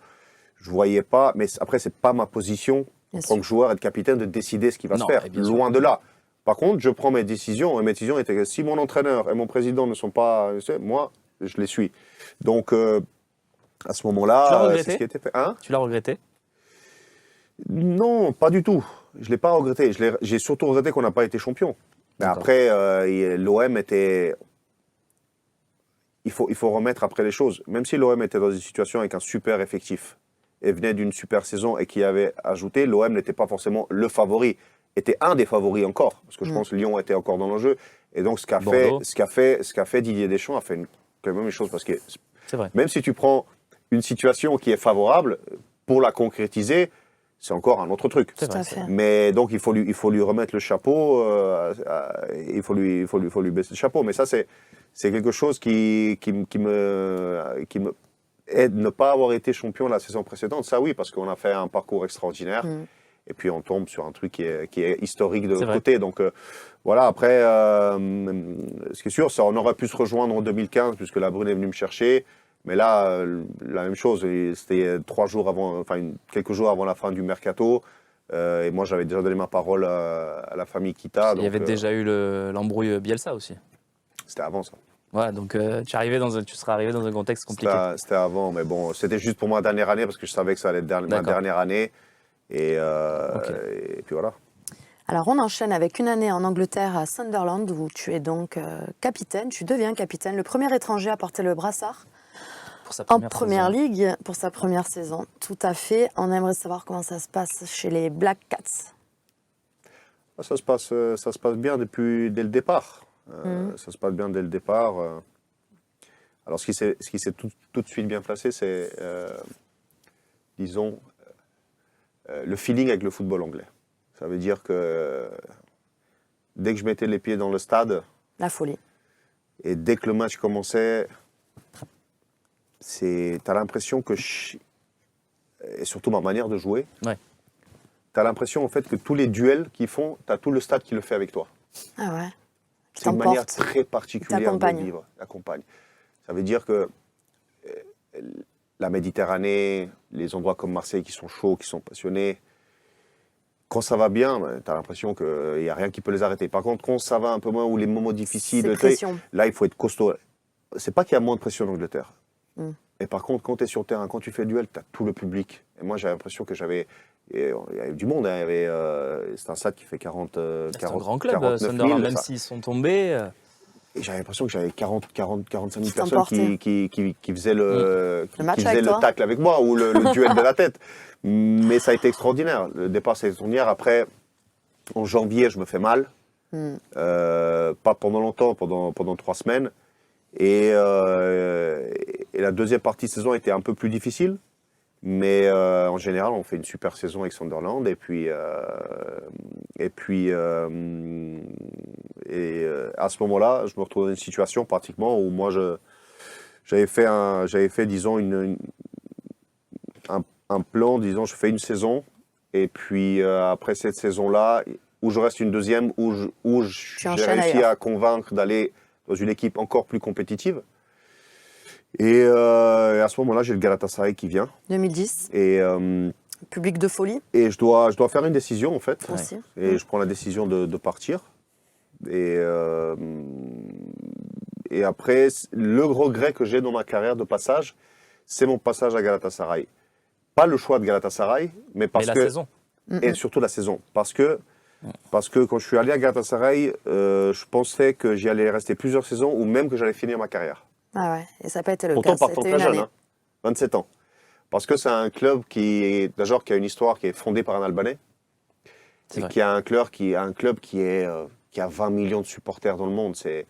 Je voyais pas, mais après, c'est pas ma position en tant que joueur et de capitaine de décider ce qui va se faire. Loin de là. Par contre, je prends mes décisions, et mes décisions étaient que si mon entraîneur et mon président ne sont pas, moi, je les suis. Donc, à ce moment-là, c'est ce qui était fait. Hein? Tu l'as regretté? Non, pas du tout. Je l'ai pas regretté. J'ai surtout regretté qu'on n'a pas été champion. Mais après, l'OM était... Il faut remettre après les choses. Même si l'OM était dans une situation avec un super effectif et venait d'une super saison et qui avait ajouté, l'OM n'était pas forcément le favori, était un des favoris encore, parce que je pense que Lyon était encore dans le jeu. Et donc ce qu'a fait Didier Deschamps a fait quand même les choses parce que C'est vrai. même si tu prends une situation qui est favorable, pour la concrétiser, c'est encore un autre truc. C'est Tout à vrai. fait. Mais donc il faut lui remettre le chapeau, il faut lui baisser le chapeau. Mais ça c'est quelque chose qui me aide ne pas avoir été champion la saison précédente. Ça oui, parce qu'on a fait un parcours extraordinaire. Et puis on tombe sur un truc qui est historique de C'est l'autre vrai. côté. Donc voilà, après, ce qui est sûr, ça, on aurait pu se rejoindre en 2015 puisque la Brune est venue me chercher. Mais là, la même chose, c'était 3 jours avant, enfin quelques jours avant la fin du mercato. Et moi, j'avais déjà donné ma parole à la famille Kita. Il y avait déjà eu l'embrouille Bielsa aussi. C'était avant ça. Voilà, donc tu serais arrivé dans un contexte compliqué. C'était avant, mais bon, c'était juste pour ma dernière année parce que je savais que ça allait être ma D'accord. dernière année. Et, Ok. et puis voilà. Alors on enchaîne avec une année en Angleterre à Sunderland où tu es donc capitaine, tu deviens capitaine, le premier étranger à porter le brassard Pour sa en première première saison. ligue pour sa première saison. Tout à fait, on aimerait savoir comment ça se passe chez les Black Cats. Ça se passe bien dès le départ. Ça se passe bien dès le départ. Alors, ce qui s'est tout de suite bien placé, c'est, disons, le feeling avec le football anglais. Ça veut dire que dès que je mettais les pieds dans le stade La folie. et dès que le match commençait, t'as l'impression que, et surtout ma manière de jouer, Ouais. t'as l'impression en fait que tous les duels qu'ils font, t'as tout le stade qui le fait avec toi. Ah ouais. Qui C'est une manière t'emporte. très particulière de t'accompagne. vivre. Accompagne. Ça veut dire que la Méditerranée, les endroits comme Marseille qui sont chauds, qui sont passionnés, quand ça va bien, tu as l'impression qu'il n'y a rien qui peut les arrêter. Par contre, quand ça va un peu moins, ou les moments difficiles, C'est pression. là, il faut être costaud. C'est pas qu'il y a moins de pression en Angleterre. Mm. Mais par contre, quand tu es sur le terrain, quand tu fais le duel, tu as tout le public. Et moi, j'avais l'impression que il y avait du monde. Hein. C'est un stade qui fait 40, C'est un 40 grand club, 49 000, Sunderland, même ça. s'ils sont tombés. Et j'avais l'impression que j'avais 45 000 Qui personnes t'emportaient. qui faisaient le match qui avec faisaient toi. le tacle avec moi ou le duel de la tête. Mais ça a été extraordinaire. Le départ, c'est extraordinaire. Après, en janvier, je me fais mal. Pas pendant longtemps, pendant 3 semaines. Et la deuxième partie de saison était un peu plus difficile. Mais en général, on fait une super saison avec Sunderland. Et puis à ce moment-là, je me retrouve dans une situation pratiquement où moi, j'avais fait, disons, un plan, disons, je fais une saison. Et puis après cette saison-là, où je reste une deuxième, où j'ai enchaînes réussi ailleurs. à convaincre d'aller dans une équipe encore plus compétitive. Et à ce moment-là, j'ai le Galatasaray qui vient. 2010, Et public de folie je dois faire une décision, en fait. aussi. Et je prends la décision de partir. Et après, le regret que j'ai dans ma carrière de passage, c'est mon passage à Galatasaray. Pas le choix de Galatasaray, mais parce Mais la que... saison. Et surtout la saison. Parce que quand je suis allé à Galatasaray, je pensais que j'y allais rester plusieurs saisons ou même que j'allais finir ma carrière. Ah ouais, et ça n'a pas été le Pourtant, cas. partant C'était très une jeune, année. hein, 27 ans. Parce que c'est un club qui a une histoire qui est fondée par un Albanais. C'est Et vrai. qui a un club qui a 20 millions de supporters dans le monde. C'est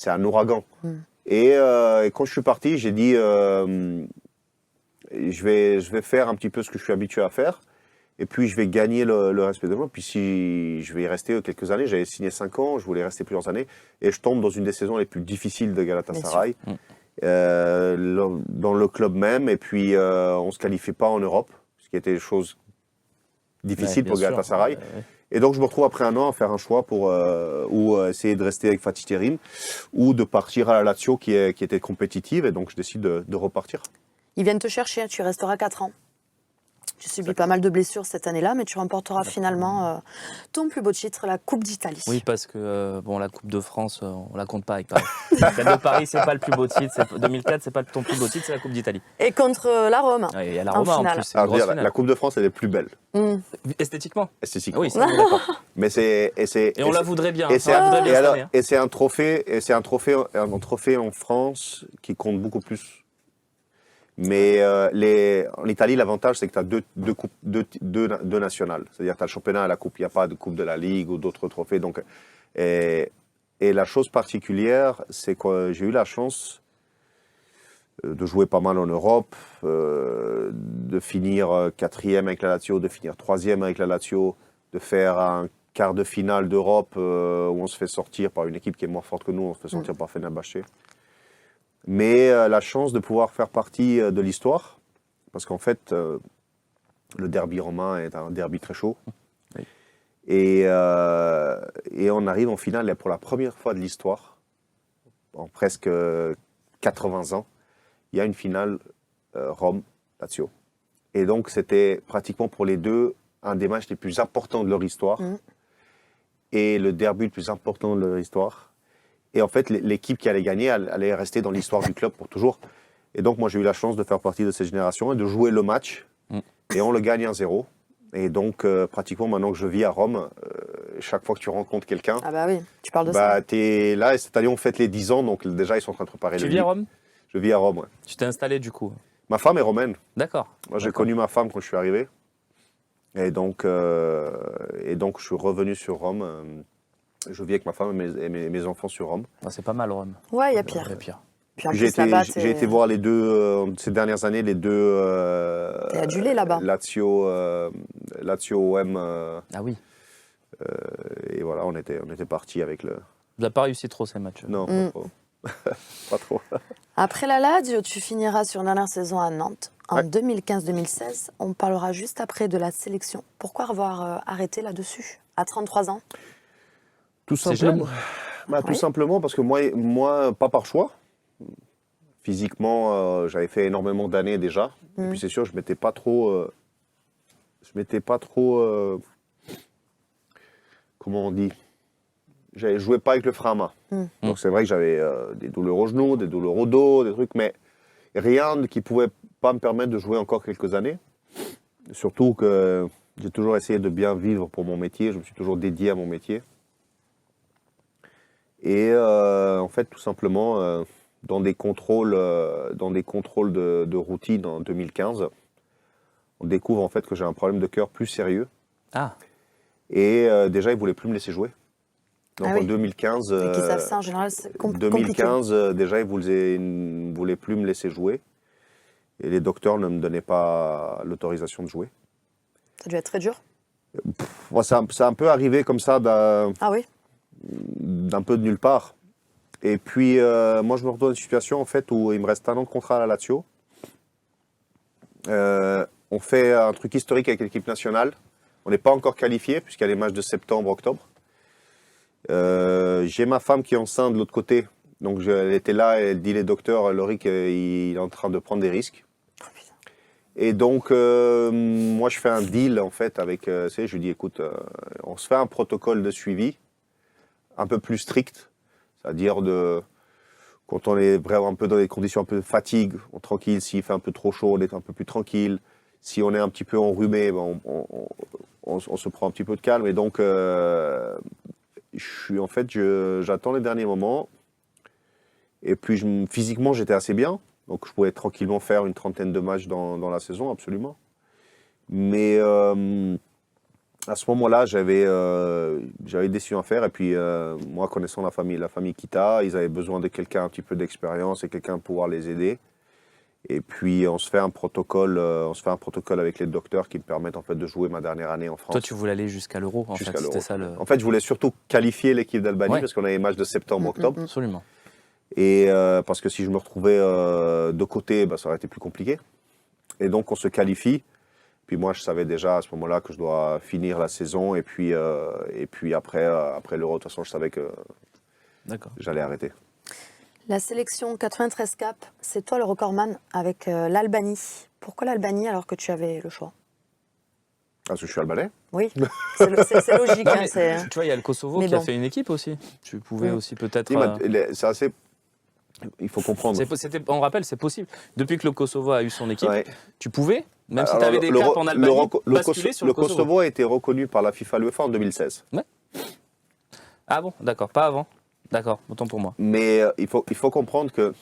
un ouragan. Et quand je suis parti, j'ai dit je vais faire un petit peu ce que je suis habitué à faire. Et puis, je vais gagner le respect de moi. Puis, si je vais y rester quelques années, j'avais signé 5 ans, je voulais rester plusieurs années. Et je tombe dans une des saisons les plus difficiles de Galatasaray, dans le club même. Et puis, on ne se qualifie pas en Europe, ce qui était une chose difficile Ouais, pour bien sûr. Galatasaray. Et donc, je me retrouve après un an à faire un choix pour essayer de rester avec Fatih Terim ou de partir à la Lazio qui était compétitive. Et donc, je décide de repartir. Ils viennent te chercher, tu resteras 4 ans. Tu subis pas mal de blessures cette année-là, mais tu remporteras finalement ton plus beau titre, la Coupe d'Italie. Oui, parce que bon, la Coupe de France, on la compte pas avec Paris. Celle de Paris, c'est pas le plus beau titre. 2004, c'est pas ton plus beau titre, c'est la Coupe d'Italie. Et contre la Rome. Ouais, il y a la En Roma en finale. plus, c'est une Alors, grosse la finale. Coupe de France, elle est plus belle, Esthétiquement. esthétiquement. Oui, ça, on est d'accord. Mais Et on la voudrait bien. Et on la voudrait bien cette année, hein. c'est un trophée en France qui compte beaucoup plus. Mais en Italie, l'avantage, c'est que tu as deux nationales. C'est-à-dire que tu as le championnat et la coupe. Il n'y a pas de coupe de la Ligue ou d'autres trophées. Donc, et la chose particulière, c'est que j'ai eu la chance de jouer pas mal en Europe, de finir 4e avec la Lazio, de finir 3e avec la Lazio, de faire un quart de finale d'Europe où on se fait sortir par une équipe qui est moins forte que nous, on se fait sortir par Fenerbahçe. Mais la chance de pouvoir faire partie de l'histoire, parce qu'en fait, le derby romain est un derby très chaud. Oui. Et on arrive en finale et pour la première fois de l'histoire, en presque 80 ans, il y a une finale Rome-Lazio. Et donc, c'était pratiquement pour les deux un des matchs les plus importants de leur histoire et le derby le plus important de leur histoire. Et en fait, l'équipe qui allait gagner allait rester dans l'histoire du club pour toujours. Et donc, moi, j'ai eu la chance de faire partie de cette génération et de jouer le match. Et on le gagne 1-0. Et donc, pratiquement, maintenant que je vis à Rome, chaque fois que tu rencontres quelqu'un, Ah bah oui, tu parles de ça. t'es là. Et cette année, on fête les 10 ans. Donc, déjà, ils sont en train de préparer Tu le vis à lit. Rome? Je vis à Rome, ouais. Tu t'es installé du coup? Ma femme est romaine. D'accord. Moi, j'ai D'accord. connu ma femme quand je suis arrivé. Et donc, je suis revenu sur Rome. Je vis avec ma femme et mes enfants sur Rome. Ah, c'est pas mal Rome. Ouais, il y a pire. Il y a pire. Puis en J'ai plus, là-bas, j'ai été voir les deux, ces dernières années, les deux. T'es adulé là-bas. Lazio OM. Ah oui. Et voilà, on était partis avec le. Vous n'avez pas réussi trop ces matchs. Non, pas trop. Pas trop. Après la Lazio, tu finiras sur une dernière saison à Nantes. En Ouais. 2015-2016, on parlera juste après de la sélection. Pourquoi avoir arrêté là-dessus, à 33 ans? Tout C'est simplement. jeune. Tout Oui. simplement parce que moi, pas par choix. Physiquement, j'avais fait énormément d'années déjà. Et puis c'est sûr, je m'étais pas trop. Comment on dit? Je jouais pas avec le frein à main. Donc c'est vrai que j'avais des douleurs au genou, des douleurs au dos, des trucs, mais rien qui pouvait pas me permettre de jouer encore quelques années. Surtout que j'ai toujours essayé de bien vivre pour mon métier. Je me suis toujours dédié à mon métier. Et en fait, tout simplement, dans des contrôles de routine en 2015, on découvre en fait que j'ai un problème de cœur plus sérieux. Ah, Et déjà, ils ne voulaient plus me laisser jouer. Donc Ah oui. en 2015, Et qui savent ça, en général, c'est compliqué. 2015 déjà, ils ne voulaient plus me laisser jouer. Et les docteurs ne me donnaient pas l'autorisation de jouer. Ça a dû être très dur. Moi, c'est un peu arrivé comme ça Ah oui? d'un peu de nulle part. Et puis, moi, je me retrouve dans une situation en fait, où il me reste 1 an de contrat à la Lazio. On fait un truc historique avec l'équipe nationale. On n'est pas encore qualifié, puisqu'il y a les matchs de septembre, octobre. J'ai ma femme qui est enceinte de l'autre côté. Donc, elle était là et elle dit les docteurs, Lorik, il est en train de prendre des risques. Oh, putain. Et donc, moi, je fais un deal, en fait, avec... je lui dis, écoute, on se fait un protocole de suivi un peu plus strict. C'est-à-dire, quand on est vraiment un peu dans des conditions un peu de fatigue, on est tranquille. S'il fait un peu trop chaud, on est un peu plus tranquille. Si on est un petit peu enrhumé, ben, on se prend un petit peu de calme. Et donc, j'attends les derniers moments. Et puis, physiquement, j'étais assez bien. Donc, je pouvais tranquillement faire une 30aine de matchs dans la saison, absolument. Mais à ce moment-là, j'avais des décisions à faire. Et puis, moi, connaissant la famille Kita, ils avaient besoin de quelqu'un un petit peu d'expérience et quelqu'un pour pouvoir les aider. Et puis, on se fait un protocole avec les docteurs qui me permettent en fait de jouer ma dernière année en France. toi tu voulais aller jusqu'à l'Euro en Jusqu'à fait, l'Euro. c'était ça le... En fait, je voulais surtout qualifier l'équipe d'Albanie Ouais. parce qu'on avait les matchs de septembre-octobre. Absolument. Et parce que si je me retrouvais de côté, bah, ça aurait été plus compliqué. Et donc, on se qualifie. Puis moi, je savais déjà à ce moment-là que je dois finir la saison. Et puis après l'Euro, de toute façon, je savais que D'accord. j'allais arrêter. La sélection 93 Cap, c'est toi le recordman avec l'Albanie. Pourquoi l'Albanie alors que tu avais le choix? Parce que je suis albanais. Oui, c'est logique. Non, hein, mais c'est- tu vois, il y a le Kosovo Mais qui a bon. fait une équipe aussi. Tu pouvais aussi peut-être... Oui, mais c'est assez... Il faut comprendre. on rappelle, c'est possible. Depuis que le Kosovo a eu son équipe, Ouais. tu pouvais, même si tu Alors, avais des caps en Albanie, basculer sur le Kosovo. Kosovo a été reconnu par la FIFA l'UEFA en 2016. Ah bon, d'accord, pas avant. D'accord, autant pour moi. Mais il faut comprendre que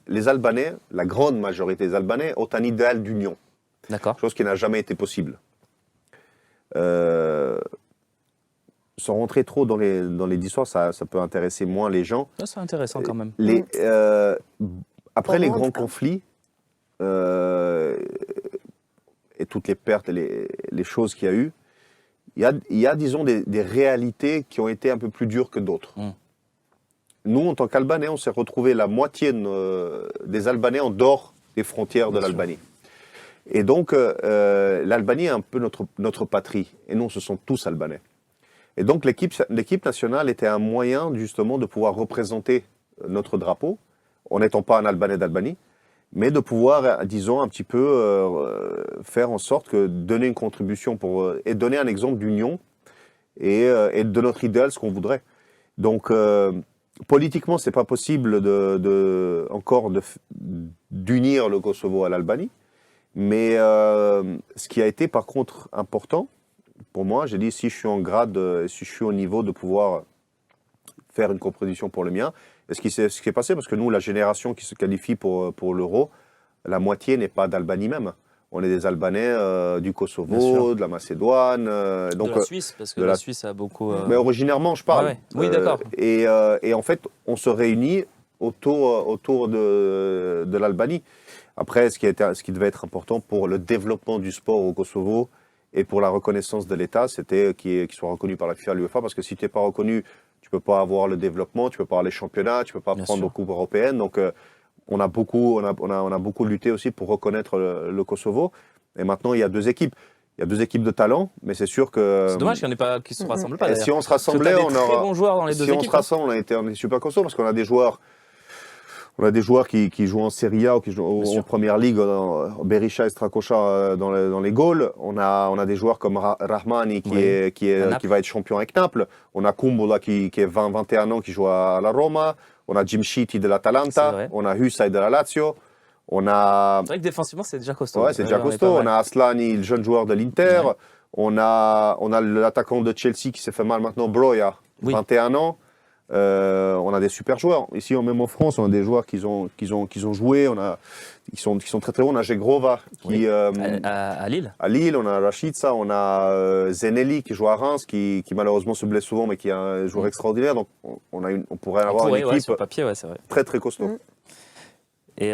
les Albanais, la grande majorité des Albanais, ont un idéal d'union. D'accord. Chose qui n'a jamais été possible. Sans rentrer trop dans les histoires, ça peut intéresser moins les gens. Ça, c'est intéressant quand même. Après Pour les moi, en grands tout cas. conflits et toutes les pertes et les choses qu'il y a eu, il y a disons, des réalités qui ont été un peu plus dures que d'autres. Mm. Nous, en tant qu'Albanais, on s'est retrouvé la moitié des Albanais en dehors des frontières de Bien sûr. l'Albanie. Et donc, l'Albanie est un peu notre patrie. Et nous, ce sont tous Albanais. Et donc, l'équipe nationale était un moyen, justement, de pouvoir représenter notre drapeau, en n'étant pas un Albanais d'Albanie, mais de pouvoir, disons, un petit peu faire en sorte que donner une contribution et donner un exemple d'union et de notre idéal, ce qu'on voudrait. Donc, politiquement, c'est pas possible encore d'unir le Kosovo à l'Albanie. Mais ce qui a été par contre important pour moi, j'ai dit si je suis en grade, si je suis au niveau de pouvoir faire une proposition pour le mien, et ce qui est passé, parce que nous, la génération qui se qualifie pour l'Euro, la moitié n'est pas d'Albanie même. On est des Albanais du Bien Kosovo, sûr. de la Macédoine. Donc, de la Suisse, parce que de la la- Suisse a beaucoup... mais originairement, je parle. Ouais, ouais. Oui, d'accord. Et en fait, on se réunit autour de l'Albanie. Après, ce qui devait être important pour le développement du sport au Kosovo et pour la reconnaissance de l'État, c'était qu'il soit reconnu par la FIFA et l'UEFA, parce que si tu n'es pas reconnu, tu peux pas avoir le développement, tu peux pas avoir les championnats, tu peux pas Bien prendre sûr. de coupes européennes. Donc, on a beaucoup lutté aussi pour reconnaître le Kosovo. Et maintenant, il y a deux équipes. Il y a deux équipes de talent, mais c'est sûr que... C'est dommage qu'il n'y en ait pas qui se rassemblent pas, Et d'ailleurs. si on se Parce que rassemblait, t'as des on très aura... bons joueurs dans les deux Si on équipes. se rassemble, on est super costaud, parce qu'on a des joueurs... On a des joueurs qui jouent en Serie A ou qui jouent Bien en sûr. Première Ligue, Berisha et Strakoša dans les goals. On a des joueurs comme Rahmani Oui. À Naples. qui va être champion avec Naples. On a Kumbula qui est 20-21 ans qui joue à la Roma. On a Jimshiti de C'est l'Atalanta. vrai. On a Husay de la Lazio. On a... C'est vrai que défensivement, c'est déjà costaud. Ouais, c'est déjà On est pas costaud. mal. On a Aslani, le jeune joueur de l'Inter. Ouais. On a l'attaquant de Chelsea qui s'est fait mal maintenant, Broja, Oui. 21 ans. On a des super joueurs. Ici, même en France, on a des joueurs qui ont joué. Qui sont très très bons. On a Jegrova Oui. à À Lille. Lille. On a Rashica. On a Zeneli qui joue à Reims, qui malheureusement se blesse souvent, mais qui est un joueur extraordinaire. Donc, on pourrait avoir une Ouais, équipe sur le papier, ouais, c'est vrai. très très costaud. Et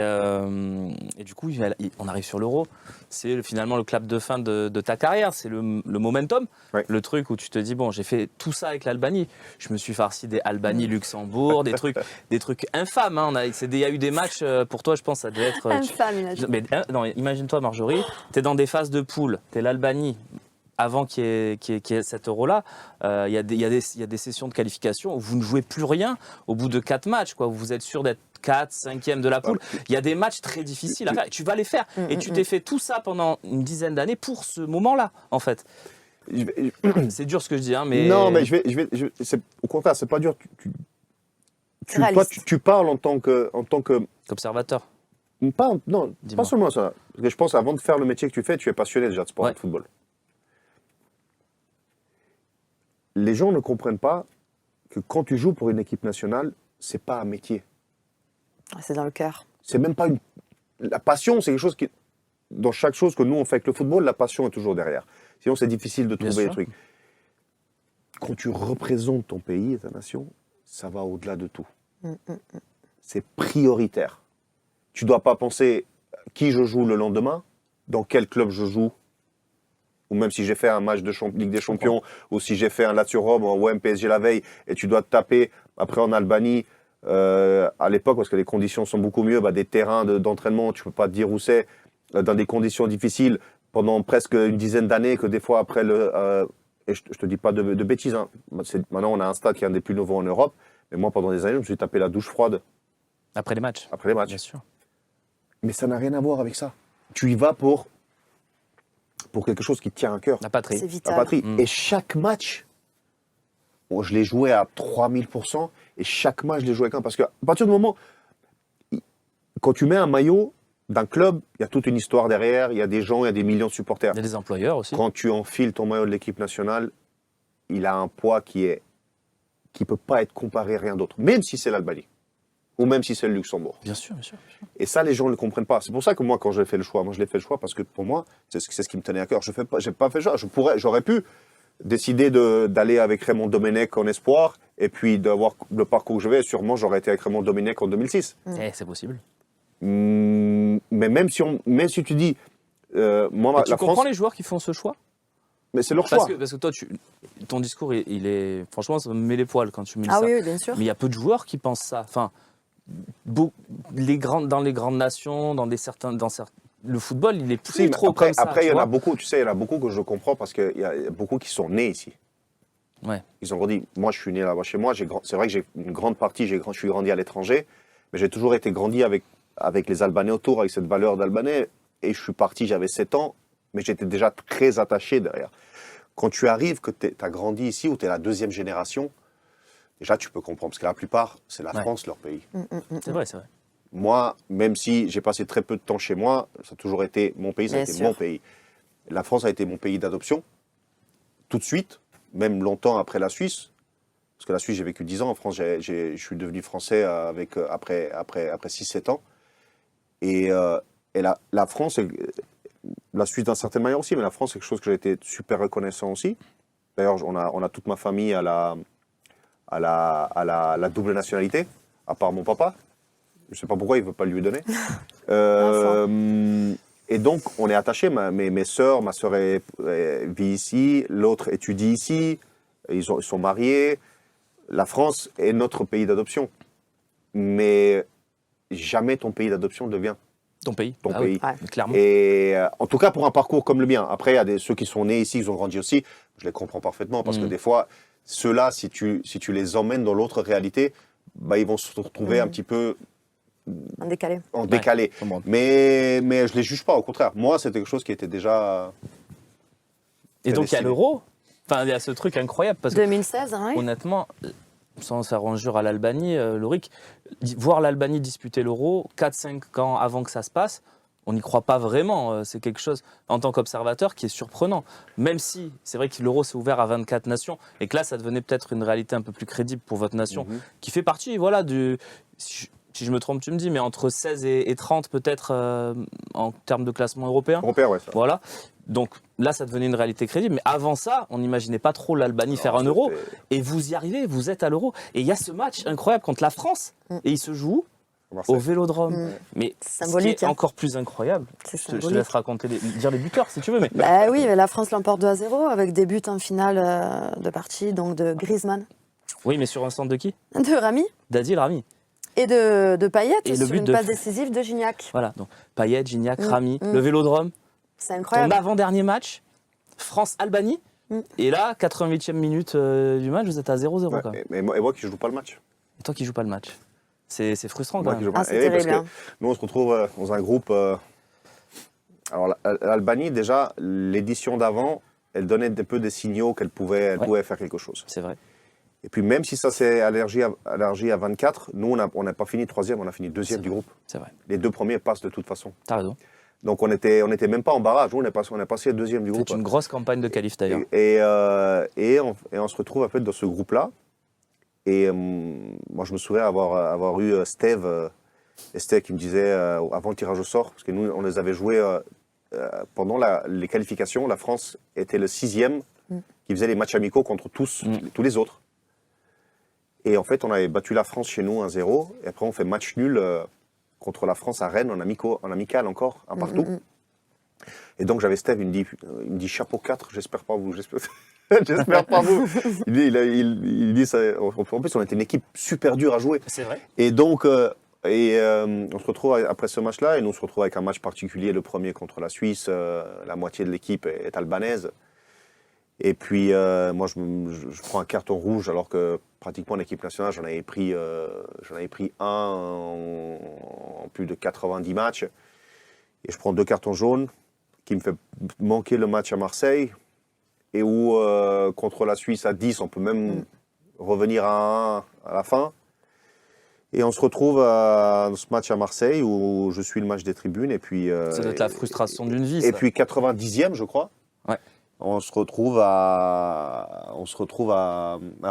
du coup, on arrive sur l'Euro. C'est finalement le clap de fin de ta carrière. C'est le momentum. Ouais. Le truc où tu te dis, bon, j'ai fait tout ça avec l'Albanie. Je me suis farci des Albanie-Luxembourg, des trucs infâmes. Hein. Il y a eu des matchs, pour toi, je pense, ça devait être... Infâme, il a dit. Mais, non, imagine-toi, Marjorie, tu es dans des phases de poule. Tu es l'Albanie. Avant qu'il y ait cet Euro-là, il y a des sessions de qualification où vous ne jouez plus rien au bout de 4 matchs. Quoi. Vous êtes sûr d'être 4, 5e de la poule. Il y a des matchs très difficiles à faire. Et tu vas les faire. Et tu t'es fait tout ça pendant une dizaine d'années pour ce moment-là, en fait. C'est dur ce que je dis, hein, mais... Non, mais au contraire, c'est pas dur. Toi, tu parles en tant que Observateur. non, Dis-moi. pas seulement ça. Parce que je pense avant de faire le métier que tu fais, tu es passionné déjà de sport Ouais. de football. Les gens ne comprennent pas que quand tu joues pour une équipe nationale, c'est pas un métier. C'est dans le cœur. C'est même pas la passion, c'est quelque chose qui dans chaque chose que nous on fait avec le football, la passion est toujours derrière. Sinon c'est difficile de Bien trouver les sûr. trucs. Quand tu représentes ton pays et ta nation, ça va au-delà de tout. C'est prioritaire. Tu dois pas penser qui je joue le lendemain, dans quel club je joue, ou même si j'ai fait un match de Ligue des Champions, ou si j'ai fait un Lazio Rome ou un OM PSG la veille, et tu dois te taper après en Albanie, à l'époque, parce que les conditions sont beaucoup mieux, des terrains d'entraînement, tu peux pas te dire où c'est, dans des conditions difficiles, pendant presque une dizaine d'années, que des fois après et je te dis pas de bêtises, hein. Maintenant on a un stade qui est un des plus nouveaux en Europe, mais moi pendant des années, je me suis tapé la douche froide Après les matchs. après les matchs. Bien sûr. Mais ça n'a rien à voir avec ça. Tu y vas pour quelque chose qui te tient à cœur. La patrie. C'est La vital. patrie. Et chaque match, je l'ai joué à 3000%, et chaque match, je l'ai joué avec un. Parce qu'à partir du moment, quand tu mets un maillot d'un club, il y a toute une histoire derrière, il y a des gens, il y a des millions de supporters. Il y a des employeurs aussi. Quand tu enfiles ton maillot de l'équipe nationale, il a un poids qui peut pas être comparé à rien d'autre, même si c'est l'Albanie, ou même si c'est le Luxembourg. Bien sûr, bien sûr. Et ça, les gens ne le comprennent pas. C'est pour ça que moi, quand j'ai fait le choix, je l'ai fait le choix parce que pour moi, c'est ce qui me tenait à cœur. J'ai pas fait le choix. J'aurais pu décider d'aller avec Raymond Domenech en espoir et puis d'avoir le parcours que je vais. Sûrement, j'aurais été avec Raymond Domenech en 2006. C'est possible. Mais même si tu dis, moi, Tu la comprends France, les joueurs qui font ce choix? mais c'est leur choix. Parce que toi, ton discours, il est. Franchement, ça me met les poils quand tu me dis Ah ça. oui, oui, bien sûr. Mais il y a peu de joueurs qui pensent ça. Enfin, dans les grandes nations, le football, il est plus Si, mais trop comme ça. après, il tu y en a vois. beaucoup, tu sais, il y en a beaucoup que je comprends parce qu'il y a beaucoup qui sont nés ici. Ouais. Ils ont grandi. Moi, je suis né là-bas chez moi. C'est vrai que j'ai une grande partie, je suis grandi à l'étranger, mais j'ai toujours été grandi avec les Albanais autour, avec cette valeur d'Albanais. Et je suis parti, j'avais 7 ans, mais j'étais déjà très attaché derrière. Quand tu arrives, que tu as grandi ici, ou tu es la deuxième génération, déjà tu peux comprendre, parce que la plupart, c'est la Ouais. France, leur pays. C'est vrai, c'est vrai. Moi, même si j'ai passé très peu de temps chez moi, ça a toujours été mon pays, ça a Bien été sûr. mon pays. La France a été mon pays d'adoption, tout de suite, même longtemps après la Suisse. Parce que la Suisse, j'ai vécu 10 ans. En France, je suis devenu français après 6-7 ans. Et la France, la Suisse d'une certaine manière aussi, mais la France, c'est quelque chose que j'ai été super reconnaissant aussi. D'ailleurs, on a toute ma famille à la double nationalité, à part mon papa. Je ne sais pas pourquoi il ne veut pas lui donner. Et donc, on est attachés. Mes sœurs, ma sœur vit ici, l'autre étudie ici, ils sont mariés. La France est notre pays d'adoption. Mais jamais ton pays d'adoption devient Ton pays. ton Ah pays. oui, Ouais. clairement. Et en tout cas, pour un parcours comme le mien. Après, il y a ceux qui sont nés ici, ils ont grandi aussi. Je les comprends parfaitement parce que des fois, ceux-là, si tu les emmènes dans l'autre réalité, bah, ils vont se retrouver un petit peu En décalé. en décalé. je comprends. Mais je ne les juge pas, au contraire. Moi, c'était quelque chose qui était déjà... Et donc, il y a décidé. l'Euro. Enfin, il y a ce truc incroyable parce que 2016, hein, oui. honnêtement, sans faire injure à l'Albanie, Lorik, voir l'Albanie disputer l'Euro 4-5 ans avant que ça se passe, on n'y croit pas vraiment. C'est quelque chose, en tant qu'observateur, qui est surprenant. Même si, c'est vrai que l'Euro s'est ouvert à 24 nations et que là, ça devenait peut-être une réalité un peu plus crédible pour votre nation, qui fait partie, voilà, si je me trompe, tu me dis, mais entre 16 et 30 peut-être en termes de classement européen. Européen, ouais, ça. Voilà. Donc là, ça devenait une réalité crédible. Mais avant ça, on n'imaginait pas trop l'Albanie faire un c'était- euro. Et vous y arrivez, vous êtes à l'euro. Et il y a ce match incroyable contre la France. Et il se joue Marseille. au Vélodrome. Mais Symbolique, ce qui est hein. encore plus incroyable, C'est je te symbolique. laisse raconter, dire les buteurs si tu veux. Mais Bah oui, mais la France l'emporte 2-0 avec des buts en finale de partie, donc de Griezmann, oui, mais sur un centre de qui? de Rami D'Adil Rami. et de Payet Et le sur but une de- passe décisive de Gignac. Voilà. Donc Payet, Gignac, Rami, le Vélodrome. C'est Ton incroyable. avant-dernier match, France-Albanie. Et là, 88e minute du match, vous êtes à 0-0 Ouais, quand même. et moi qui ne joue pas le match. Et toi qui joues pas le match. C'est frustrant Moi quand qui même. joue pas. Ah, c'est Eh oui, parce terrible, que hein. nous, on se retrouve dans un groupe... alors, l'Albanie, déjà, l'édition d'avant, elle donnait un peu des signaux qu'elle pouvait faire quelque chose. C'est vrai. Et puis, même si ça s'est élargi à 24, nous, on n'a pas fini troisième, on a fini deuxième du groupe. C'est vrai. Les deux premiers passent de toute façon. T'as raison. Donc, on était même pas en barrage. Nous, on est passé deuxième du groupe. C'est une grosse campagne de qualif d'ailleurs. Et on se retrouve en fait dans ce groupe-là. Et moi, je me souviens avoir eu Steve qui me disait avant le tirage au sort, parce que nous, on les avait joués pendant les qualifications. La France était le 6e qui faisait les matchs amicaux contre tous les autres. Et en fait, on avait battu la France chez nous 1-0. Et après, on fait match nul contre la France à Rennes en amical encore, un partout. Et donc, j'avais Steve, il me dit chapeau 4, j'espère pas vous. J'espère pas vous. Il dit ça. En plus, on était une équipe super dure à jouer. C'est vrai. Et donc, on se retrouve après ce match-là, et nous on se retrouve avec un match particulier, le premier contre la Suisse. La moitié de l'équipe est albanaise. Et puis, moi, je prends un carton rouge, alors que pratiquement en équipe nationale, j'en avais pris un en plus de 90 matchs. Et je prends 2 cartons jaunes, qui me fait manquer le match à Marseille. Et où, contre la Suisse à 10, on peut même revenir à 1 à la fin. Et on se retrouve dans ce match à Marseille, où je suis le match des tribunes. Et puis, Ça doit être la frustration d'une vie. et ça. puis 90e, je crois, Ouais. on se retrouve à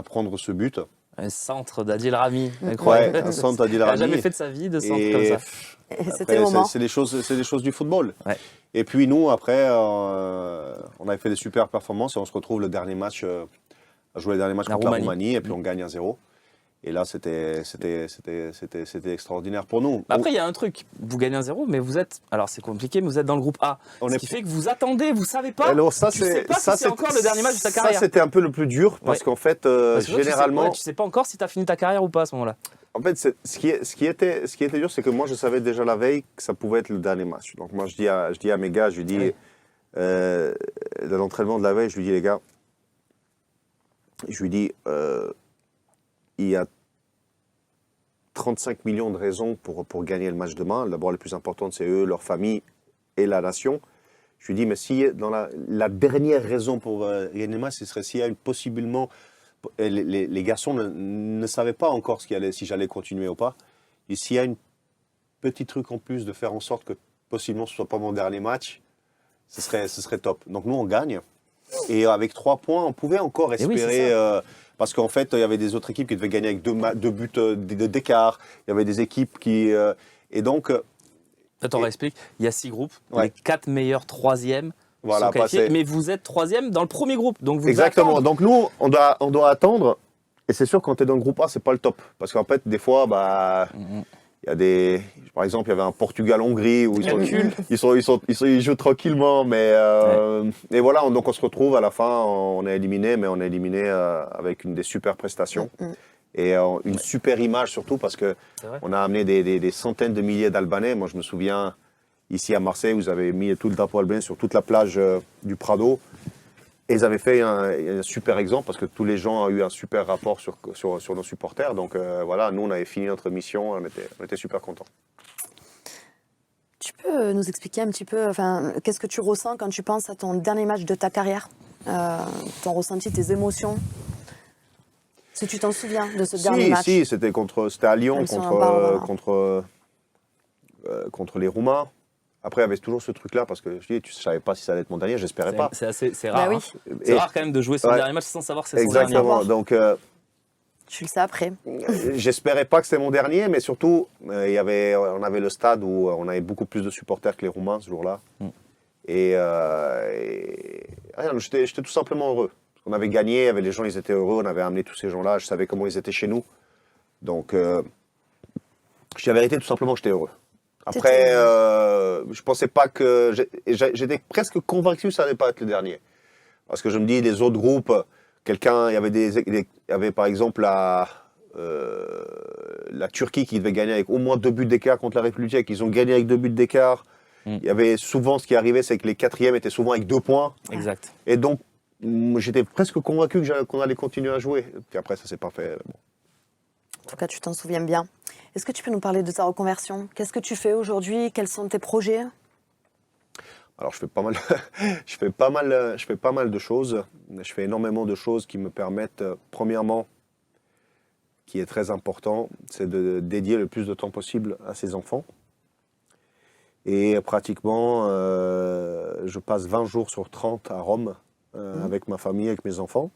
prendre ce but. Un centre d'Adil Rami. Ouais, Incroyable. un centre d'Adil Il n'a Rami. jamais fait de sa vie de centre Et comme ça. Et après, c'était le moment. c'est des choses du football. Ouais. Et puis nous, après, on avait fait des super performances et on se retrouve le dernier match, à jouer le dernier match La contre la Roumanie. Roumanie, et puis on gagne 1-0. Et là, c'était extraordinaire pour nous. Après, il y a un truc. Vous gagnez 1-0, mais vous êtes. Alors, c'est compliqué, mais vous êtes dans le groupe A. Ce qui fait que vous attendez, vous savez pas. Alors, ça, tu sais pas si c'est encore le dernier match de ta Ça, carrière. c'était un peu le plus dur parce qu'en fait, Parce que toi, généralement. tu sais pas encore si tu as fini ta carrière ou pas à ce moment-là. En fait, ce qui était dur, c'est que moi, je savais déjà la veille que ça pouvait être le dernier match. Donc, moi, je dis à mes gars, je lui dis, dans l'entraînement de la veille, je lui dis, les gars, il y a 35 millions de raisons pour gagner le match demain. D'abord, les plus importantes, c'est eux, leur famille et la nation. Je lui dis, mais si dans la dernière raison pour gagner le match, ce serait s'il y a possiblement... Les garçons ne savaient pas encore si j'allais continuer ou pas. Et s'il y a une petit truc en plus de faire en sorte que possiblement ce ne soit pas mon dernier match, ce serait top. Donc nous, on gagne. Et avec 3 points, on pouvait encore espérer... parce qu'en fait, il y avait des autres équipes qui devaient gagner avec 2 buts d'écart. Il y avait des équipes qui... et donc... Attends, on explique. Il y a 6 groupes. Les 4 meilleurs 3e sont qualifiés. Mais vous êtes 3e dans le premier groupe. Donc vous Exactement. attendre. Donc nous, on doit attendre. Et c'est sûr, quand tu es dans le groupe A, c'est pas le top. Parce qu'en fait, des fois, il y a des... Par exemple, il y avait un Portugal-Hongrie où ils jouent tranquillement. Mais, et voilà, donc on se retrouve à la fin, on est éliminé, mais on est éliminé avec des super prestations. Et une super image surtout parce qu'on a amené des centaines de milliers d'Albanais. Moi, je me souviens, ici à Marseille, vous avez mis tout le drapeau albanais sur toute la plage du Prado. Et ils avaient fait un super exemple parce que tous les gens ont eu un super rapport sur nos supporters. Donc voilà, nous, on avait fini notre mission, on était super contents. Tu peux nous expliquer un petit peu, qu'est-ce que tu ressens quand tu penses à ton dernier match de ta carrière, ton ressenti, tes émotions? Si tu t'en souviens de ce dernier match. Si, c'était à Lyon contre les Roumains. Après, il y avait toujours ce truc-là parce que je ne savais pas si ça allait être mon dernier, j'espérais pas. C'est rare. Bah oui. C'est rare quand même de jouer son dernier match sans savoir que c'est son dernier. Exactement. Donc, tu le sais après. J'espérais pas que c'était mon dernier, mais surtout, on avait le stade où on avait beaucoup plus de supporters que les Roumains ce jour-là. Et j'étais tout simplement heureux. On avait gagné, les gens ils étaient heureux, on avait amené tous ces gens-là, je savais comment ils étaient chez nous. Donc, je dis la vérité, tout simplement, j'étais heureux. Après, je pensais pas que... J'étais presque convaincu que ça n'allait pas être le dernier. Parce que je me dis, les autres groupes, il y avait par exemple la Turquie qui devait gagner avec au moins 2 buts d'écart contre la République tchèque. Ils ont gagné avec 2 buts d'écart. Il y avait souvent, ce qui arrivait, c'est que les 4e étaient souvent avec 2 points. Exact. Et donc, j'étais presque convaincu qu'on allait continuer à jouer. Puis après, ça s'est pas fait. Bon. En tout cas, tu t'en souviens bien. Est-ce que tu peux nous parler de ta reconversion? Qu'est-ce que tu fais aujourd'hui? Quels sont tes projets? Alors, je fais pas mal de choses. Je fais énormément de choses qui me permettent, premièrement, qui est très important, c'est de dédier le plus de temps possible à ses enfants. Et pratiquement, je passe 20 jours sur 30 à Rome, avec ma famille, avec mes enfants.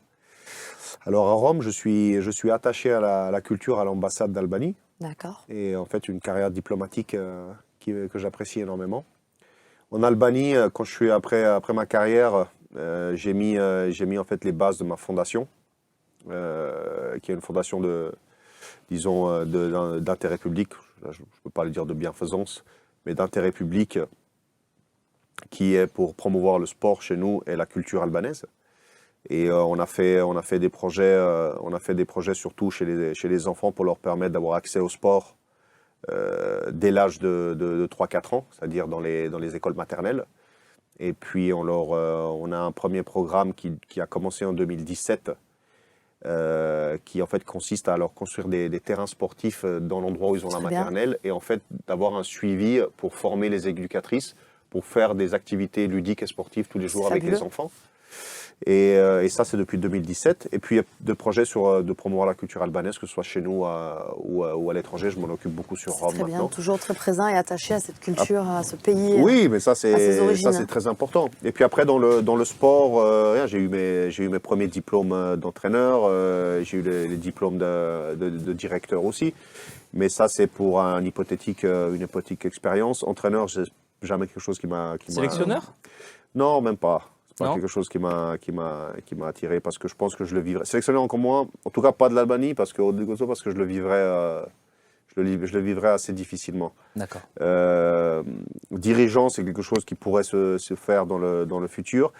Alors à Rome, je suis attaché à la culture à l'ambassade d'Albanie. D'accord. Et en fait, une carrière diplomatique que j'apprécie énormément. En Albanie, quand je suis après ma carrière, j'ai mis en fait les bases de ma fondation, qui est une fondation d'intérêt public. Je ne peux pas le dire de bienfaisance, mais d'intérêt public, qui est pour promouvoir le sport chez nous et la culture albanaise. Et on a fait des projets surtout chez les enfants pour leur permettre d'avoir accès au sport dès l'âge de 3-4 ans, c'est-à-dire dans les écoles maternelles. Et puis on a un premier programme qui a commencé en 2017, qui en fait consiste à leur construire des terrains sportifs dans l'endroit où ils ont la maternelle, et en fait d'avoir un suivi pour former les éducatrices, pour faire des activités ludiques et sportives tous les jours avec les enfants. Et ça, c'est depuis 2017. Et puis, il y a des projets de promouvoir la culture albanaise, que ce soit chez nous ou à l'étranger. Je m'en occupe beaucoup sur Rome très maintenant. Bien, toujours très présent et attaché à cette culture, à ce pays. Oui, mais ça, c'est très important. Et puis après, dans le sport, j'ai eu mes premiers diplômes d'entraîneur, j'ai eu les diplômes de directeur aussi. Mais ça, c'est pour une hypothétique expérience. Entraîneur, c'est jamais quelque chose qui m'a... Sélectionneur? Non, même pas. pas Non. quelque chose qui m'a attiré parce que je pense que je le vivrais. Sélectionneur comme moi, en tout cas pas de l'Albanie parce que je le vivrais, je le vivrais assez difficilement. D'accord. Dirigeant, c'est quelque chose qui pourrait se faire dans le futur.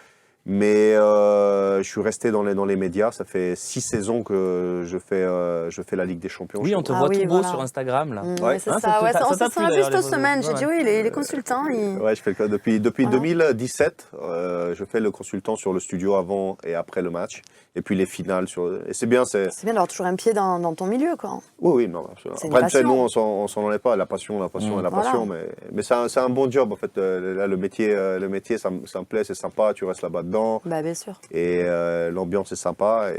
Mais je suis resté dans les médias. Ça fait 6 saisons que je fais la Ligue des Champions. Oui, on te Ah voit oui, tout beau voilà. sur Instagram, là. Ouais, c'est Hein, ça. Ouais, ça on t'a s'en plu, a vu d'ailleurs, cette les semaine. photos. J'ai dit oui, il est consultant. Ouais, je fais depuis Voilà. 2017. Je fais le consultant sur le studio avant et après le match. Et puis les finales. Et c'est bien. C'est bien d'avoir toujours un pied dans ton milieu, quoi. Oui, non, absolument. C'est une Après, tu sais, passion. nous, on s'en enlève pas. La passion et la Voilà. passion. Mais c'est un bon job, en fait. Là, le métier, ça me plaît, c'est sympa. Tu restes là-bas dedans. Bah, bien sûr. Et l'ambiance est sympa.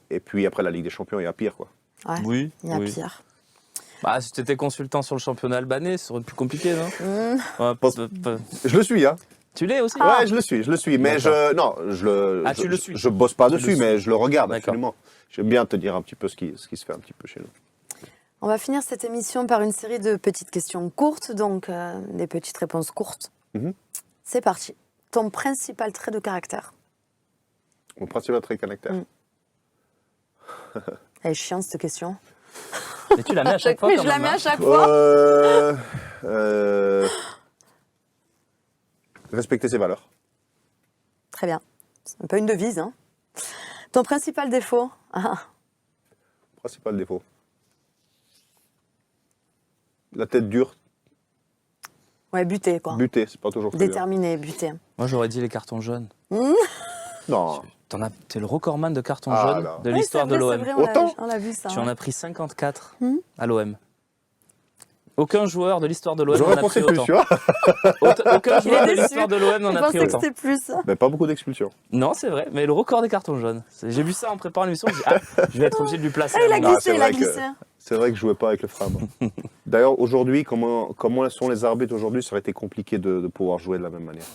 Et puis après la Ligue des Champions, il y a pire, quoi. Ouais, Oui, il y a oui. pire. Bah, si tu étais consultant sur le championnat albanais, ça aurait été plus compliqué, non Ouais, Pense- Je le suis, hein. Tu l'es aussi Ah. Ouais, je le suis. Mais Tu le suis. je bosse pas Tu le dessus, suis. mais je le regarde D'accord. absolument. J'aime bien te dire un petit peu ce qui se fait un petit peu chez nous. On va finir cette émission par une série de petites questions courtes, donc des petites réponses courtes. Mhm. C'est parti. Ton principal trait de caractère? Mon principal trait caractère. Elle est chiante cette question. Mais tu la mets à chaque fois Mais quand je la même, mets hein. à chaque fois. Respecter ses valeurs. Très bien. C'est un peu une devise, hein. Ton principal défaut? Ah, Principal défaut. La tête dure, ouais, buté, quoi. buter, c'est pas toujours très bien. Déterminé, buté. Moi, j'aurais dit les cartons jaunes. Non. T'es le recordman de cartons Ah, jaunes là. de Oui, l'histoire c'est de vrai, l'OM. c'est vrai, Autant on l'a vu ça. Tu en ouais. as pris 54 à l'OM. Aucun joueur de l'histoire de l'OM n'en J'aurais a pensé pris plus, autant. tu vois. Aucun joueur de déçu. l'histoire de l'OM n'en Je a pris pensais que autant. c'était plus. Mais pas beaucoup d'expulsions. Non, c'est vrai, mais le record des cartons jaunes. J'ai vu ça en préparant l'émission, je me dis, je vais être obligé de lui placer. Ah, il a un moment. Non, glissé, c'est il a vrai que- glissé. C'est vrai que je jouais pas avec le Fram. D'ailleurs, aujourd'hui, comment sont les arbitres aujourd'hui, ça aurait été compliqué de pouvoir jouer de la même manière.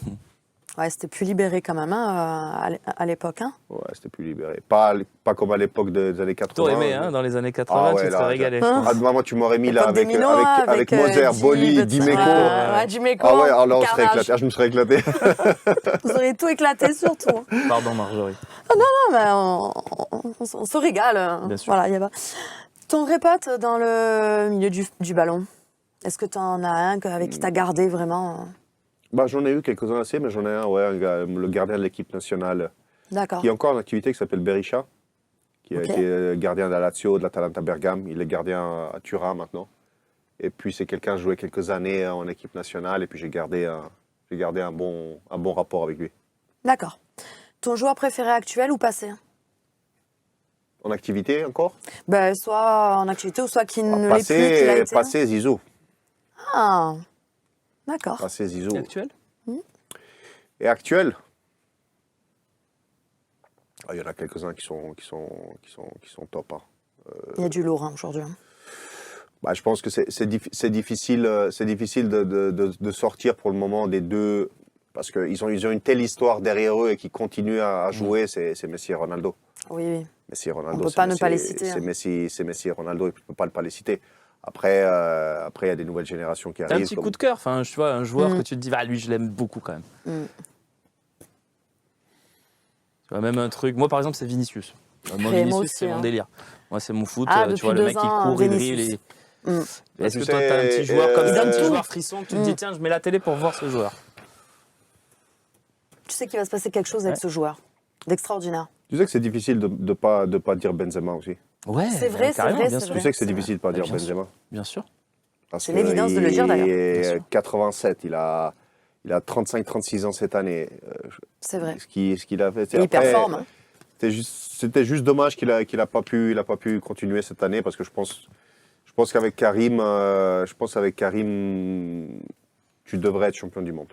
Ouais, c'était plus libéré quand même hein, à l'époque. Hein. Ouais, c'était plus libéré. Pas comme à l'époque des années 80. T'aurais aimé, hein, dans les années 80, Ah ouais, tu te là, serais régalé. je Hein pense. Ah, moi, tu m'aurais mis là L'époque des avec, Minois, avec Moser, Dib, Boli, Dimeco. Ouais, Dimeco. Ah ouais, alors là, on serait Carnage. éclaté. Ah, je me serais éclaté. Vous auriez tout éclaté surtout. Pardon, Marjorie. Non, mais on se régale. Bien sûr. Voilà, y a pas. Ton vrai pote dans le milieu du ballon, est-ce que tu en as un avec qui t'as gardé vraiment Bah, j'en ai eu quelques-uns assez, mais j'en ai un, ouais, le gardien de l'équipe nationale, D'accord. qui est encore en activité, qui s'appelle Berisha, qui a Ok. été gardien de la Lazio, de l'Atalanta Bergame. Il est gardien à Turin maintenant. Et puis, c'est quelqu'un qui jouait quelques années en équipe nationale, et puis j'ai gardé un bon rapport avec lui. D'accord. Ton joueur préféré actuel ou passé? En activité encore Ben, soit en activité ou soit qui ne l'est plus, qu'il a été. Passé Zizou. Ah, d'accord. Passé Zizou. Et actuel Et actuel, il y en a quelques-uns qui sont top. Hein. Il y a du lourd hein, aujourd'hui. hein. Bah, je pense que c'est difficile de sortir pour le moment des deux, parce qu'ils ont une telle histoire derrière eux et qui continuent à jouer, c'est Messi et Ronaldo. Oui, oui. Messi et Ronaldo, On peut c'est pas ne Messi- pas les citer, C'est hein. Messi et Ronaldo, et tu ne peux pas les citer. Après, il y a des nouvelles générations qui T'as un arrivent. petit comme- coup de cœur, enfin, tu vois, un joueur Mm. que tu te dis, lui, je l'aime beaucoup quand même. Tu vois, même un truc. Moi, par exemple, c'est Vinicius. Moi, Et moi Vinicius, aussi, c'est mon hein. délire. Moi, c'est mon foot. Ah, tu depuis vois, le 2 mec, il ans, court, il Vinicius. dribble. Mm. Est-ce Tu que toi, sais, t'as un petit joueur comme ça, un petit tout. joueur frisson, que tu te dis, tiens, je mets la télé pour voir ce joueur. Tu sais qu'il va se passer quelque chose avec Ouais. ce joueur d'extraordinaire. Tu sais que c'est difficile de pas dire Benzema aussi. Ouais, C'est vrai, carrément, c'est vrai, bien c'est sûr. Tu sais que c'est vrai. difficile de pas dire bien sûr. Benzema. Bien sûr. Parce C'est que l'évidence de le dire, d'ailleurs. Il Bien est sûr. 87, il a 35-36 ans cette année. C'est vrai. Ce qu'il a fait. Et il Après, performe. hein. C'était juste dommage qu'il a pas pu continuer cette année parce que je pense qu'avec Karim, tu devrais être champion du monde.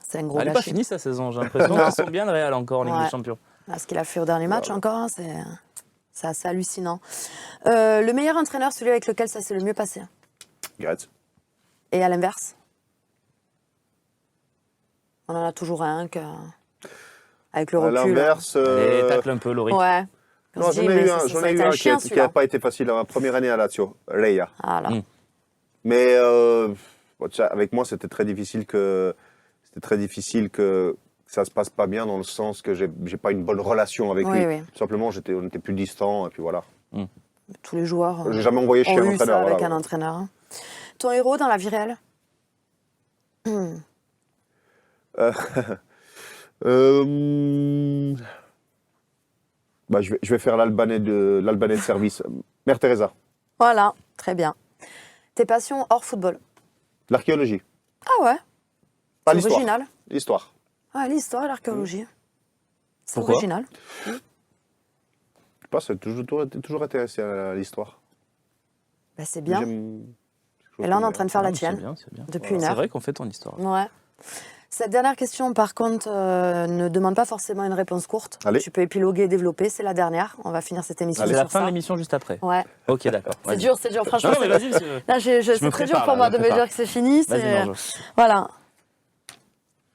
C'est un gros Elle n'est pas gâchis. finie sa saison, j'ai l'impression qu'ils sont bien le Real encore en Ligue Ouais. des Champions. Ah, ce qu'il a fait au dernier match encore, hein, c'est assez hallucinant. Le meilleur entraîneur, celui avec lequel ça s'est le mieux passé. Gretz. Et à l'inverse? On en a toujours un avec le À recul. l'inverse, Allez, tacle un peu, Laurie. Ouais. On non, se j'en dit, ai mais eu ça un, va être un qui chien, n'a celui-là. pas été facile dans ma première année à Lazio, Reia. Ah là. Mm. Mais bon, tu sais, avec moi, c'était très difficile que ça se passe pas bien dans le sens que j'ai pas une bonne relation avec Oui, lui. oui. Tout simplement, on était plus distants et puis voilà. Tous les joueurs J'ai jamais envoyé chez ont un eu ça entraîneur. avec voilà. un entraîneur. Hein. Ton héros dans la vie réelle? Bah, je vais faire l'Albanais de service. Mère Teresa, Voilà, très bien. Tes passions hors football? l'archéologie, Ah ouais, pas c'est l'histoire. original. L'histoire. Ah, l'histoire et l'archéologie. C'est Pourquoi original. Je sais pas, j'ai toujours intéressé à l'histoire. Ben, c'est bien. J'aime- Et là, on est en train de faire la Non, tienne C'est bien, c'est bien. depuis une C'est heure. vrai qu'on fait ton histoire. Ouais. Cette dernière question, par contre, ne demande pas forcément une réponse courte. Allez. Tu peux épiloguer et développer. C'est la dernière. On va finir cette émission C'est sur la fin ça. de l'émission juste après. Ouais. Ok, d'accord. C'est Vas-y. dur, franchement. Non, non, mais c'est- vas-y, monsieur. Là, c'est me très dur prépare, pour là, moi je de me me prépare. dire que c'est fini. Vas-y, c'est- Marjo. Voilà.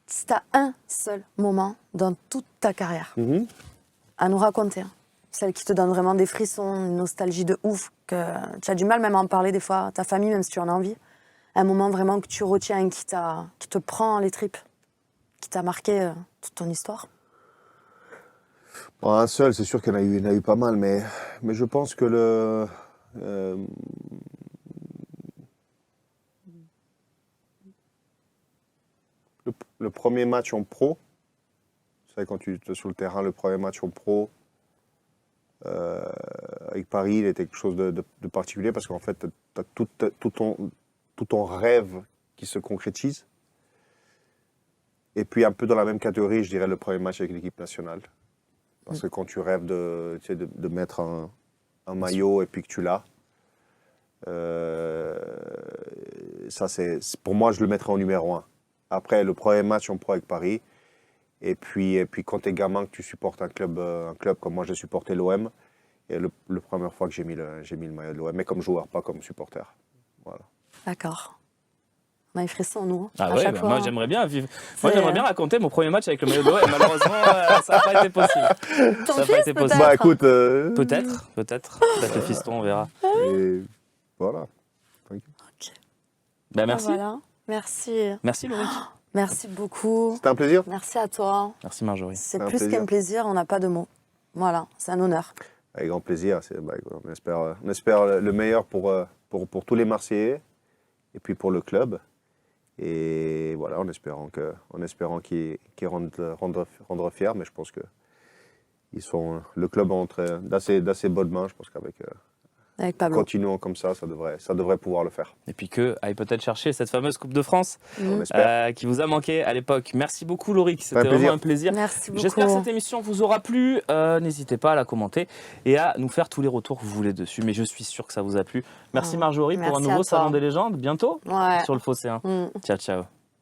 Si tu as un seul moment dans toute ta carrière Mhm. à nous raconter, hein, celle qui te donne vraiment des frissons, une nostalgie de ouf, que tu as du mal même à en parler des fois, ta famille, même si tu en as envie, un moment vraiment que tu retiens, qui te prend les tripes, qui t'a marqué toute ton histoire. Bon, un seul, c'est sûr qu'il y en a eu pas mal, mais je pense que le premier match en pro, c'est quand tu es sur le terrain, le premier match en pro avec Paris, il était quelque chose de particulier parce qu'en fait, tu as tout ton rêve qui se concrétise. Et puis un peu dans la même catégorie, je dirais le premier match avec l'équipe nationale. Parce que quand tu rêves tu sais, de mettre un maillot et puis que tu l'as, ça pour moi, je le mettrais en numéro 1. Après, le premier match en pro avec Paris, et puis quand tu es gamin, que tu supportes un club comme moi, j'ai supporté l'OM, et la première fois que j'ai mis le maillot de l'OM, mais comme joueur, pas comme supporter. Voilà. D'accord. On a les frissons, nous, Ah à ouais, chaque bah fois. moi j'aimerais bien vivre. Moi C'est- j'aimerais bien raconter mon premier match avec le maillot de l'OM. Malheureusement, ça n'a pas été possible. Ton Ça a pas fils, été possible. peut-être Bah écoute, Peut-être le fiston, on verra. et voilà. Bah merci. Voilà. Merci. Merci Laurie. Merci beaucoup. C'était un plaisir. Merci à toi. Merci Marjorie. C'est un plus plaisir. qu'un plaisir, on n'a pas de mots. Voilà, c'est un honneur. Avec grand plaisir. On espère le meilleur pour tous les Marseillais et puis pour le club. Et voilà, en espérant qu'ils rendent fiers. Mais je pense que le club est entre d'assez bonnes mains. Je pense qu'avec Avec Pablo. continuant comme ça devrait pouvoir le faire. Et puis que aille peut-être chercher cette fameuse Coupe de France On espère. qui vous a manqué à l'époque. Merci beaucoup Laurie, c'était Un plaisir. vraiment un plaisir. Merci beaucoup. J'espère que cette émission vous aura plu. N'hésitez pas à la commenter et à nous faire tous les retours que vous voulez dessus. Mais je suis sûr que ça vous a plu. Merci Marjorie pour un merci à nouveau toi. Salon des légendes. Bientôt Ouais. sur le Phocéen. Ciao, ciao.